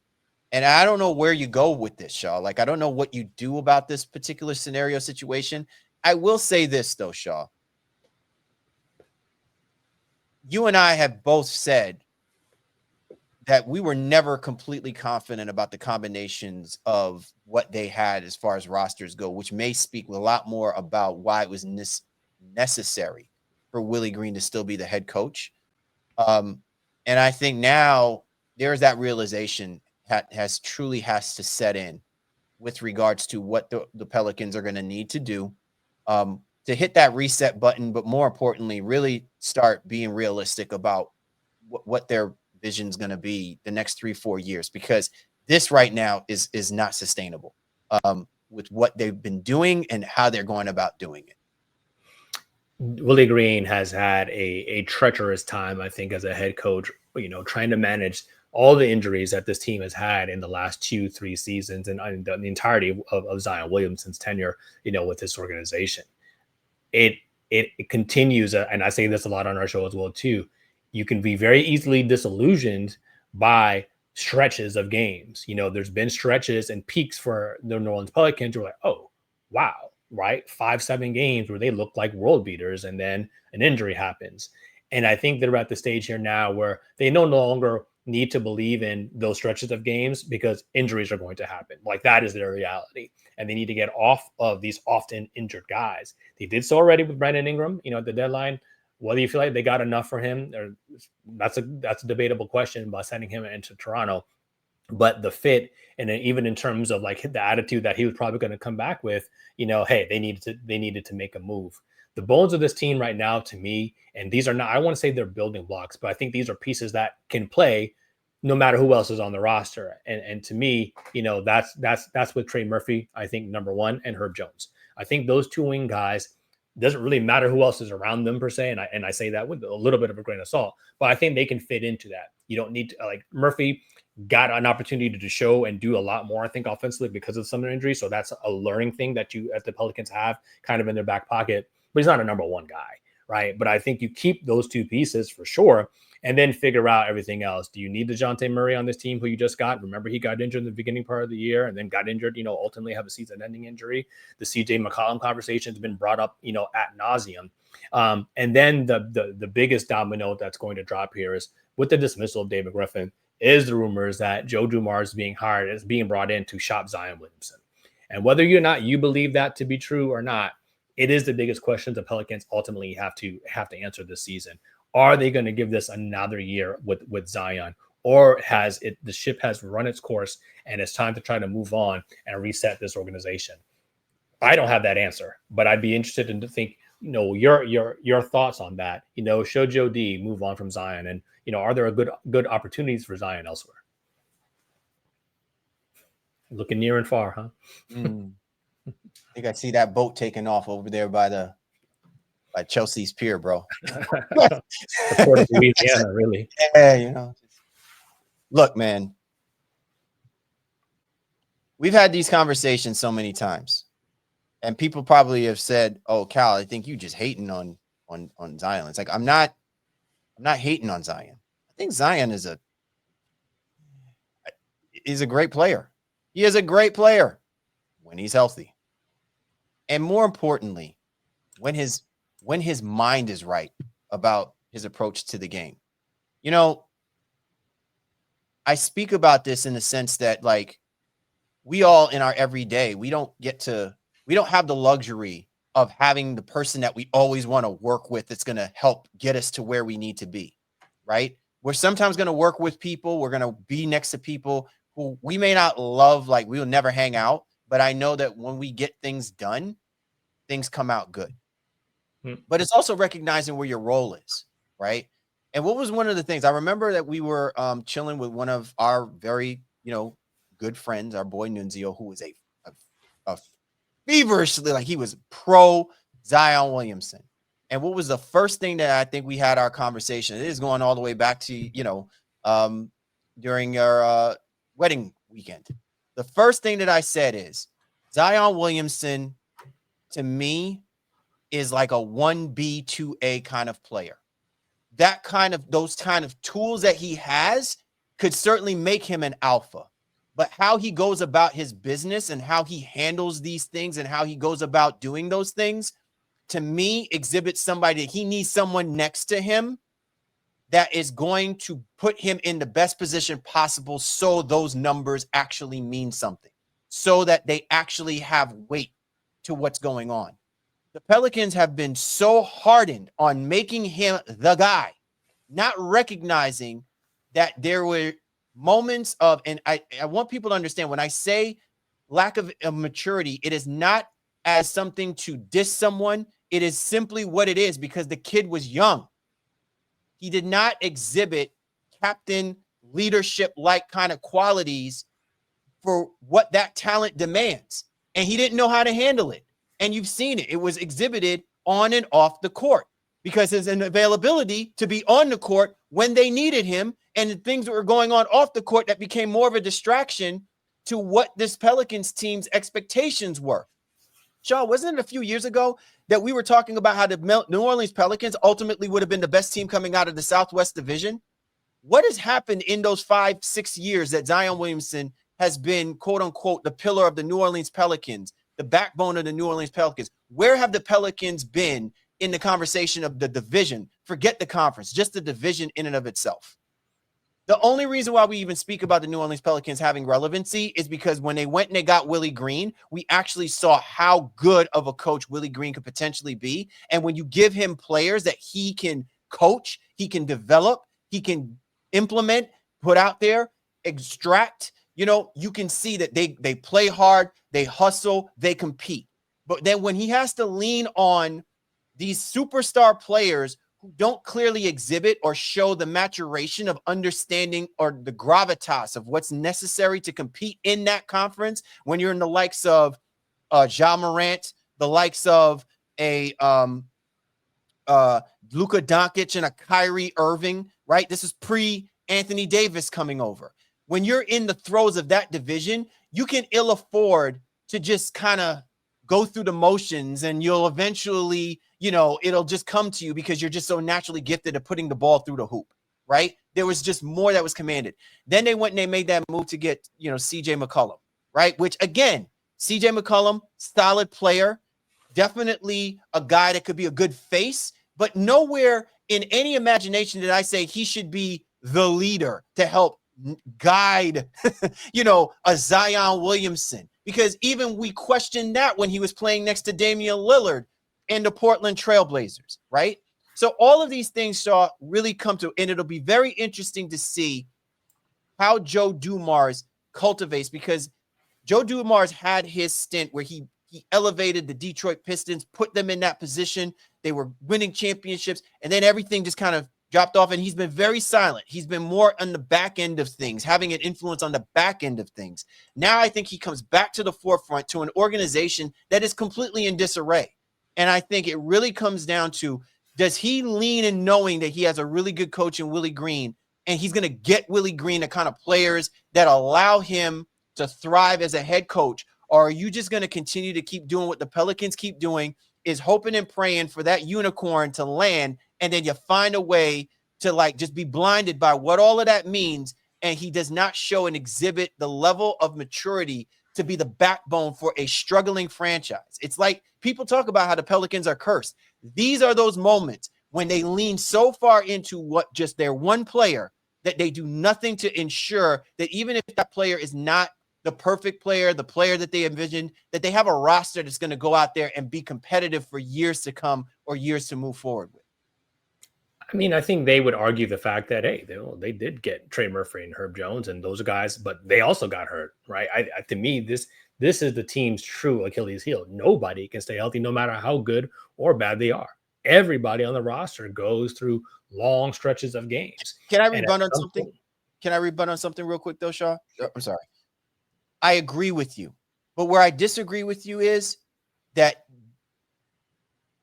I don't know where you go with this, Shaw. Like, I don't know what you do about this particular scenario situation. I will say this, though, Shaw. You and I have both said that we were never completely confident about the combinations of what they had as far as rosters go, which may speak a lot more about why it was necessary for Willie Green to still be the head coach. And I think now there's that realization has to set in with regards to what the Pelicans are going to need to do to hit that reset button, but more importantly, really start being realistic about what their vision's going to be the next 3-4 years, because this right now is not sustainable with what they've been doing and how they're going about doing it. Willie Green has had a treacherous time, I think, as a head coach, trying to manage all the injuries that this team has had in the last 2-3 seasons and the entirety of Zion Williamson's tenure, with this organization. It continues, and I say this a lot on our show as well, too. You can be very easily disillusioned by stretches of games. There's been stretches and peaks for the New Orleans Pelicans who are like, oh, wow, right? 5-7 games where they look like world beaters, and then an injury happens. And I think they're at the stage here now where they no longer need to believe in those stretches of games because injuries are going to happen. Like, that is their reality. And they need to get off of these often injured guys. They did so already with Brandon Ingram, at the deadline. Whether you feel like they got enough for him, or that's a debatable question by sending him into Toronto. But the fit, and then even in terms of like the attitude that he was probably going to come back with, hey, they needed to make a move. The bones of this team right now, to me, and these are not, I want to say they're building blocks, but I think these are pieces that can play no matter who else is on the roster. And to me, that's with Trey Murphy, I think, number one, and Herb Jones. I think those two wing guys, doesn't really matter who else is around them per se. And I say that with a little bit of a grain of salt, but I think they can fit into that. You don't need to, like, Murphy got an opportunity to show and do a lot more, I think, offensively because of some of their injuries. So that's a learning thing that you, as the Pelicans, have kind of in their back pocket, but he's not a number one guy, right? But I think you keep those two pieces for sure, and then figure out everything else. Do you need DeJounte Murray on this team who you just got? Remember, he got injured in the beginning part of the year and then got injured, ultimately have a season-ending injury. The CJ McCollum conversation has been brought up, ad nauseum. And then the biggest domino that's going to drop here is with the dismissal of David Griffin is the rumors that Joe Dumas is being brought in to shop Zion Williamson. And whether or not you believe that to be true or not, it is the biggest question the Pelicans ultimately have to answer this season. Are they going to give this another year with Zion, or the ship has run its course and it's time to try to move on and reset this organization? I don't have that answer, but I'd be interested in to think, your thoughts on that. Should Joe D move on from Zion, and are there good opportunities for Zion elsewhere? Looking near and far, huh? I think I see that boat taking off over there by Chelsea's pier, bro. The port of Louisiana, really. Yeah, Look, man, we've had these conversations so many times, and people probably have said, "Oh, Cal, I think you just hating on Zion." It's like I'm not hating on Zion. I think Zion is a great player. He is a great player when he's healthy, and more importantly, when his mind is right about his approach to the game. I speak about this in the sense that, like, we all in our everyday, we don't have the luxury of having the person that we always want to work with that's going to help get us to where we need to be, right? We're sometimes going to work with people. We're going to be next to people who we may not love, like we will never hang out, but I know that when we get things done, things come out good. But it's also recognizing where your role is, right? And what was one of the things I remember that we were chilling with one of our very, good friends, our boy Nunzio, who was a feverishly, like, he was pro Zion Williamson. And what was the first thing that I think we had our conversation? It is going all the way back to, during our wedding weekend. The first thing that I said is, Zion Williamson, to me, is like a 1B, 2A kind of player. Those kind of tools that he has could certainly make him an alpha. But how he goes about his business and how he handles these things and how he goes about doing those things, to me, exhibits somebody that he needs someone next to him that is going to put him in the best position possible so those numbers actually mean something, so that they actually have weight to what's going on. The Pelicans have been so hardened on making him the guy, not recognizing that there were moments of, and I want people to understand when I say lack of maturity, it is not as something to diss someone. It is simply what it is because the kid was young. He did not exhibit captain leadership-like kind of qualities for what that talent demands. And he didn't know how to handle it. And you've seen it. It was exhibited on and off the court because his availability to be on the court when they needed him and the things that were going on off the court that became more of a distraction to what this Pelicans team's expectations were. Shaw, wasn't it a few years ago that we were talking about how the New Orleans Pelicans ultimately would have been the best team coming out of the Southwest Division? What has happened in those 5-6 years that Zion Williamson has been, quote unquote, the pillar of the New Orleans Pelicans, the backbone of the New Orleans Pelicans? Where have the Pelicans been in the conversation of the division? Forget the conference, just the division in and of itself. The only reason why we even speak about the New Orleans Pelicans having relevancy is because when they went and they got Willie Green, we actually saw how good of a coach Willie Green could potentially be. And when you give him players that he can coach, he can develop, he can implement, put out there, extract, you can see that they play hard, they hustle, they compete. But then when he has to lean on these superstar players who don't clearly exhibit or show the maturation of understanding or the gravitas of what's necessary to compete in that conference, when you're in the likes of Ja Morant, the likes of a Luka Doncic and a Kyrie Irving, right? This is pre-Anthony Davis coming over. When you're in the throes of that division, you can ill afford to just kind of go through the motions and you'll eventually, it'll just come to you because you're just so naturally gifted at putting the ball through the hoop, right? There was just more that was commanded. Then they went and they made that move to get, CJ McCollum, right? Which again, CJ McCollum, solid player, definitely a guy that could be a good face, but nowhere in any imagination did I say he should be the leader to help guide, a Zion Williamson, because even we questioned that when he was playing next to Damian Lillard and the Portland Trailblazers, right? So all of these things shall really come to, and it'll be very interesting to see how Joe Dumars cultivates, because Joe Dumars had his stint where he elevated the Detroit Pistons, put them in that position. They were winning championships, and then everything just kind of dropped off, and he's been very silent. He's been more on the back end of things, having an influence on the back end of things. Now I think he comes back to the forefront to an organization that is completely in disarray. And I think it really comes down to, does he lean in knowing that he has a really good coach in Willie Green, and he's going to get Willie Green the kind of players that allow him to thrive as a head coach? Or are you just going to continue to keep doing what the Pelicans keep doing, is hoping and praying for that unicorn to land, and then you find a way to just be blinded by what all of that means, and he does not show and exhibit the level of maturity to be the backbone for a struggling franchise? It's like people talk about how the Pelicans are cursed. These are those moments when they lean so far into what just their one player that they do nothing to ensure that even if that player is not the perfect player, the player that they envisioned, that they have a roster that's going to go out there and be competitive for years to come or years to move forward with. I mean, I think they would argue the fact that, hey, they did get Trey Murphy and Herb Jones and those guys, but they also got hurt, right? To me, this is the team's true Achilles heel. Nobody can stay healthy no matter how good or bad they are. Everybody on the roster goes through long stretches of games. Can I rebut on something? Can I rebut on something real quick, though, Shaw? I'm sorry. I agree with you. But where I disagree with you is that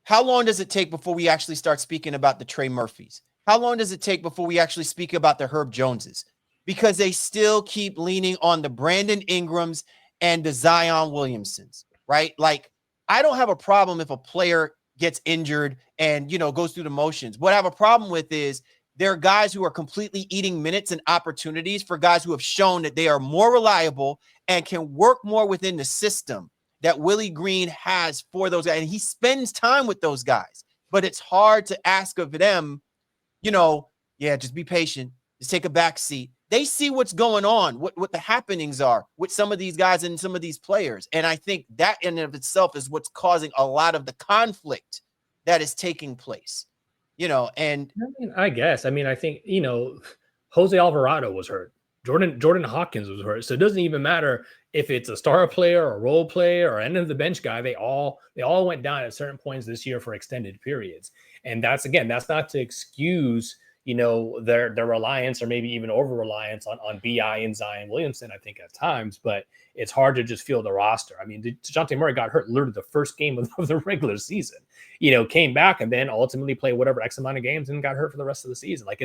how long does it take before we actually start speaking about the Trey Murphys? How long does it take before we actually speak about the Herb Joneses? Because they still keep leaning on the Brandon Ingrams and the Zion Williamsons, right? Like, I don't have a problem if a player gets injured and, goes through the motions. What I have a problem with is there are guys who are completely eating minutes and opportunities for guys who have shown that they are more reliable and can work more within the system that Willie Green has for those guys. And he spends time with those guys, but it's hard to ask of them, just be patient, just take a back seat. They see what's going on, what the happenings are with some of these guys and some of these players. And I think that in and of itself is what's causing a lot of the conflict that is taking place, and I guess, I think, Jose Alvarado was hurt. Jordan Hawkins was hurt. So it doesn't even matter if it's a star player or a role player or any of the bench guy. They all went down at certain points this year for extended periods. And that's not to excuse, their reliance or maybe even over reliance on BI and Zion Williamson, I think at times, but it's hard to just feel the roster. I mean, DeJounte Murray got hurt literally the first game of the regular season, came back and then ultimately played whatever X amount of games and got hurt for the rest of the season. Like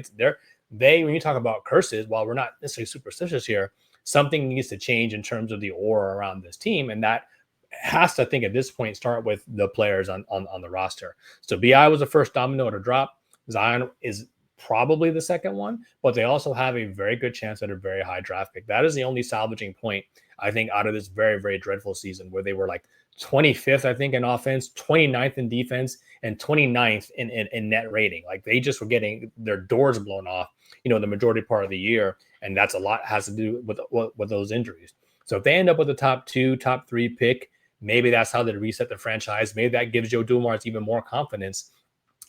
when you talk about curses, while we're not necessarily superstitious here, something needs to change in terms of the aura around this team. And that has to, I think, at this point, start with the players on the roster. So BI was the first domino to drop. Zion is probably the second one, but they also have a very good chance at a very high draft pick. That is the only salvaging point, I think, out of this very, very dreadful season where they were like 25th, I think, in offense, 29th in defense, and 29th in net rating. Like, they just were getting their doors blown off, the majority part of the year. And that's a lot has to do with those injuries. So if they end up with a top 2, top 3 pick, maybe that's how they reset the franchise. Maybe that gives Joe Dumars even more confidence.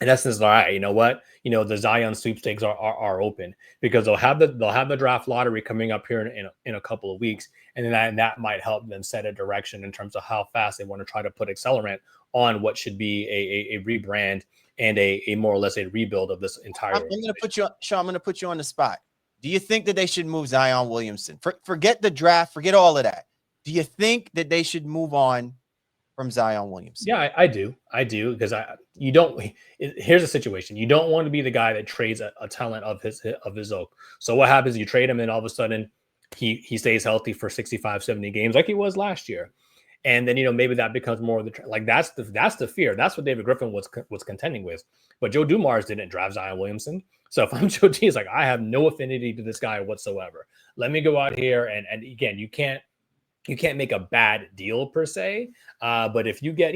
In essence, all right, you know what? The Zion sweepstakes are open because they'll have the draft lottery coming up here in a couple of weeks, and then that might help them set a direction in terms of how fast they want to try to put accelerant on what should be a rebrand and a more or less a rebuild of this entire. I'm going to put you, Sean. I'm going to put you on the spot. Do you think that they should move Zion Williamson? Forget the draft, forget all of that. Do you think that they should move on from Zion Williamson? Yeah, I do because here's the situation. You don't want to be the guy that trades a talent of his own. So what happens? You trade him and all of a sudden he stays healthy for 65, 70 games like he was last year. And then, maybe that becomes more of the that's the fear. That's what David Griffin was contending with. But Joe Dumars didn't draft Zion Williamson. So if I'm Joe D, it's like, I have no affinity to this guy whatsoever. Let me go out here and again, you can't make a bad deal per se. But if you get,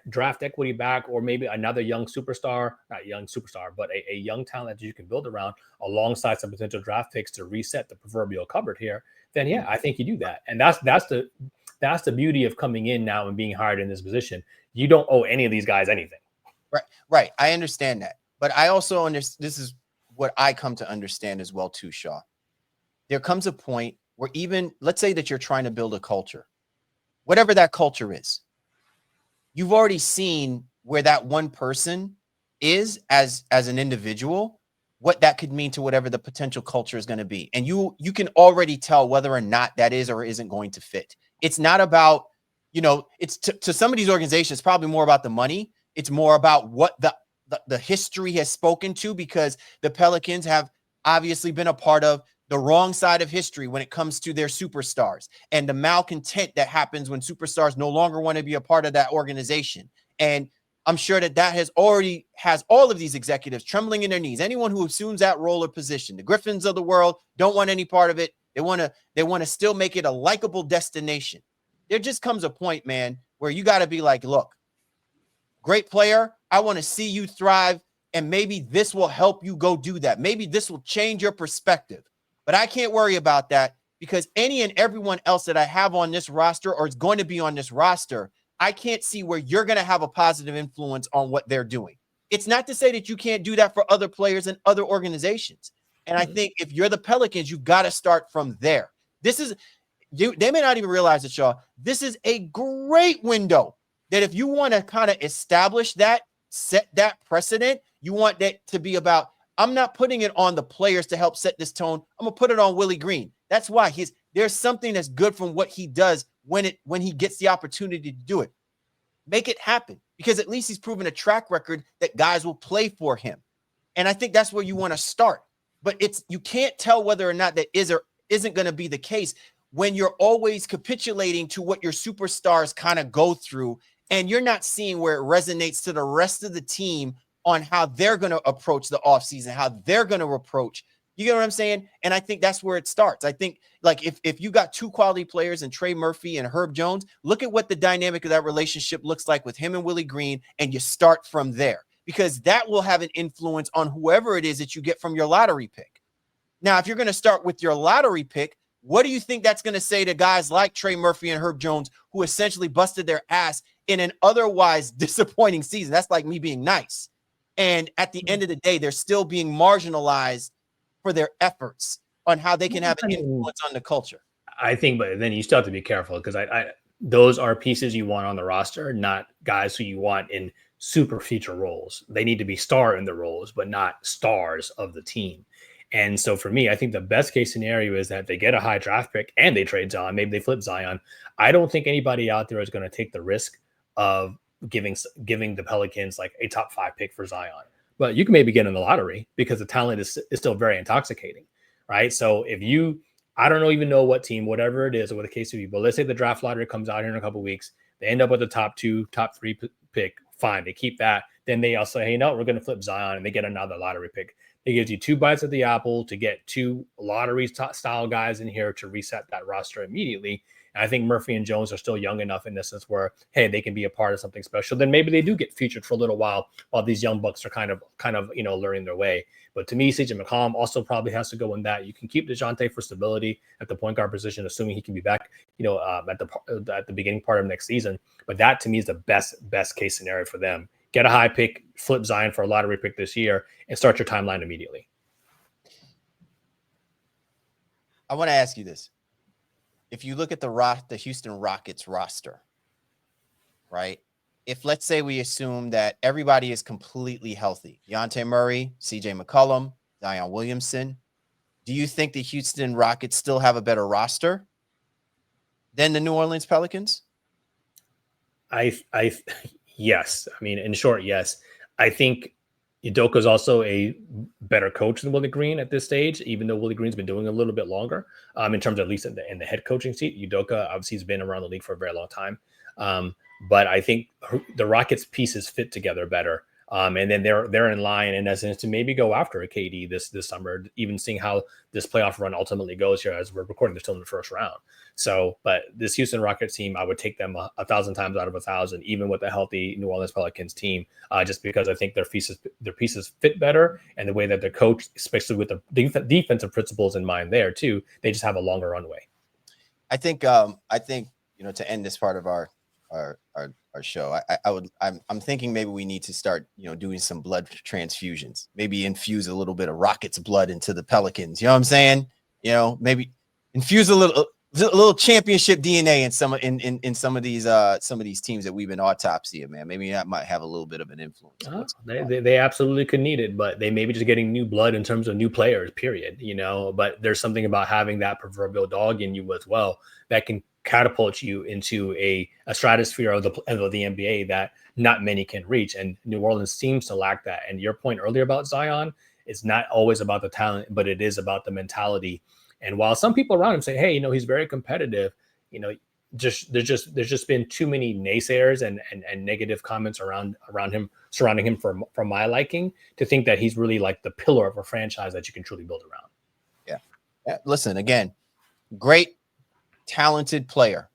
draft equity back or maybe another young superstar, not young superstar, but a young talent that you can build around alongside some potential draft picks to reset the proverbial cupboard here, then yeah, I think you do that. And that's the beauty of coming in now and being hired in this position. You don't owe any of these guys anything. Right. I understand that. But I also understand, this is what I come to understand as well too, Shaw. There comes a point where even, let's say that you're trying to build a culture, whatever that culture is, you've already seen where that one person is as an individual, what that could mean to whatever the potential culture is going to be. And you can already tell whether or not that is or isn't going to fit. It's not about, it's to some of these organizations, probably more about the money. It's more about what the history has spoken to, because the Pelicans have obviously been a part of the wrong side of history when it comes to their superstars and the malcontent that happens when superstars no longer want to be a part of that organization. And I'm sure that has all of these executives trembling in their knees. Anyone who assumes that role or position, the Griffins of the world, don't want any part of it. They want to still make it a likable destination. There just comes a point, man, where you got to be like, look, great player, I want to see you thrive, and maybe this will help you go do that. Maybe this will change your perspective. But I can't worry about that, because any and everyone else that I have on this roster or is going to be on this roster, I can't see where you're going to have a positive influence on what they're doing. It's not to say that you can't do that for other players and other organizations. And I think if you're the Pelicans, you've got to start from there. They may not even realize it, Shaw. This is a great window that if you want to kind of establish that, set that precedent, you want that to be about, I'm not putting it on the players to help set this tone. I'm going to put it on Willie Green. That's why there's something that's good from what he does when he gets the opportunity to do it. Make it happen, because at least he's proven a track record that guys will play for him. And I think that's where you want to start. But you can't tell whether or not that is or isn't going to be the case when you're always capitulating to what your superstars kind of go through, and you're not seeing where it resonates to the rest of the team on how they're going to approach the offseason, how they're going to approach. You get what I'm saying? And I think that's where it starts. I think, like, if you got two quality players in Trey Murphy and Herb Jones, look at what the dynamic of that relationship looks like with him and Willie Green, and you start from there, because that will have an influence on whoever it is that you get from your lottery pick. Now, if you're going to start with your lottery pick, what do you think that's going to say to guys like Trey Murphy and Herb Jones, who essentially busted their ass in an otherwise disappointing season? That's like me being nice. And at the end of the day, they're still being marginalized for their efforts on how they can have an influence on the culture. I think, but then you still have to be careful, because I those are pieces you want on the roster, not guys who you want in super feature roles. They need to be star in the roles, but not stars of the team. And so for me, I think the best case scenario is that they get a high draft pick and they trade Zion. Maybe they flip Zion. I don't think anybody out there is going to take the risk of giving the Pelicans like a top 5 pick for Zion. But you can maybe get in the lottery, because the talent is still very intoxicating, right? So if you, I don't even know what team, whatever it is, or what the case may be, but let's say the draft lottery comes out here in a couple of weeks, they end up with the top 2, top 3 pick, fine, they keep that. Then they also say, hey, no, we're going to flip Zion, and they get another lottery pick. It gives you 2 bites at the apple to get 2 lottery style guys in here to reset that roster immediately. And I think Murphy and Jones are still young enough in this sense where, hey, they can be a part of something special. Then maybe they do get featured for a little while these young bucks are kind of learning their way. But to me, CJ McCollum also probably has to go in that. You can keep DeJounte for stability at the point guard position, assuming he can be back, at the beginning part of next season. But that to me is the best case scenario for them. Get a high pick, flip Zion for a lottery pick this year, and start your timeline immediately. I want to ask you this. If you look at the Houston Rockets roster, right? If, let's say, we assume that everybody is completely healthy, Dejounte Murray, CJ McCollum, Zion Williamson, do you think the Houston Rockets still have a better roster than the New Orleans Pelicans? Yes. I mean, in short, yes. I think Udoka is also a better coach than Willie Green at this stage, even though Willie Green's been doing a little bit longer in terms of at least in the head coaching seat. Udoka obviously has been around the league for a very long time. But I think the Rockets pieces fit together better. And then they're in line in essence to maybe go after a KD this summer, even seeing how this playoff run ultimately goes here as we're recording. They're still in the first round. So, but this Houston Rockets team, I would take them 1,000 times out of 1,000, even with a healthy New Orleans Pelicans team, just because I think their pieces fit better, and the way that they're coached, especially with the defensive principles in mind there too, they just have a longer runway. I think to end this part of our show, I'm thinking maybe we need to start doing some blood transfusions, maybe infuse a little bit of Rockets blood into the Pelicans. You know what I'm saying? Maybe infuse a little championship DNA in some of these teams that we've been autopsying, man. Maybe that might have a little bit of an influence. They absolutely could need it, but they may be just getting new blood in terms of new players, period. But there's something about having that proverbial dog in you as well that can catapult you into a stratosphere of the NBA that not many can reach. And New Orleans seems to lack that. And your point earlier about Zion, it's not always about the talent, but it is about the mentality. And while some people around him say, hey, he's very competitive, there's just been too many naysayers and negative comments around him, surrounding him for my liking, to think that he's really like the pillar of a franchise that you can truly build around. Yeah. Listen, again, great talented player.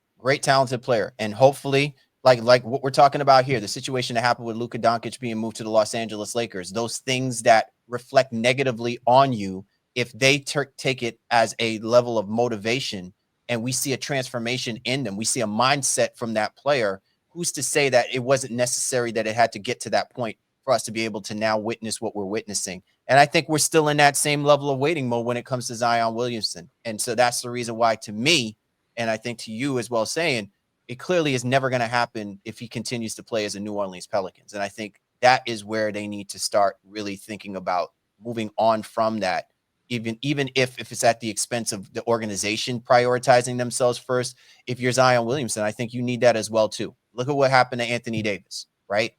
And hopefully, like what we're talking about here, the situation that happened with Luka Doncic being moved to the Los Angeles Lakers, those things that reflect negatively on you, if they take it as a level of motivation and we see a transformation in them, we see a mindset from that player, who's to say that it wasn't necessary that it had to get to that point for us to be able to now witness what we're witnessing? And I think we're still in that same level of waiting mode when it comes to Zion Williamson. And so that's the reason why, to me, and I think to you as well, saying it clearly is never going to happen if he continues to play as a New Orleans Pelicans. And I think that is where they need to start really thinking about moving on from that, even if it's at the expense of the organization prioritizing themselves first. If you're Zion Williamson, I think you need that as well too. Look at what happened to Anthony Davis, right?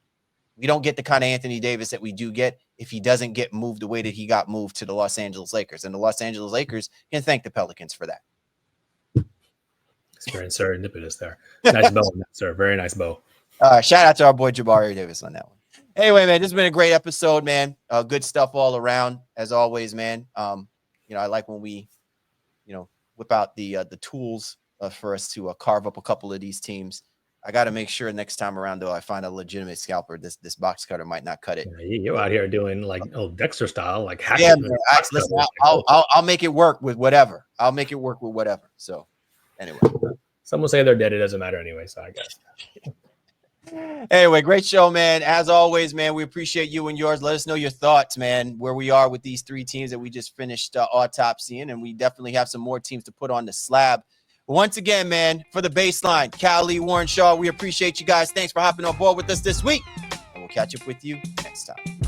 We don't get the kind of Anthony Davis that we do get if he doesn't get moved the way that he got moved to the Los Angeles Lakers. And the Los Angeles Lakers can thank the Pelicans for that. Experience serendipitous there. Nice bow, sir. Very nice bow. Shout out to our boy Jabari Davis on that one. Anyway, man, this has been a great episode, man. Good stuff all around, as always, man. I like when we, whip out the tools for us to carve up a couple of these teams. I got to make sure next time around, though, I find a legitimate scalper. This box cutter might not cut it. Yeah, you're out here doing like Dexter style, like yeah, man. Listen, I'll make it work with whatever. So, anyway, some will say they're dead. It doesn't matter anyway. So I guess. Anyway, great show, man. As always, man, we appreciate you and yours. Let us know your thoughts, man, where we are with these three teams that we just finished autopsying, and we definitely have some more teams to put on the slab. Once again, man, for the baseline, Callie, Warren Shaw, we appreciate you guys. Thanks for hopping on board with us this week, and we'll catch up with you next time.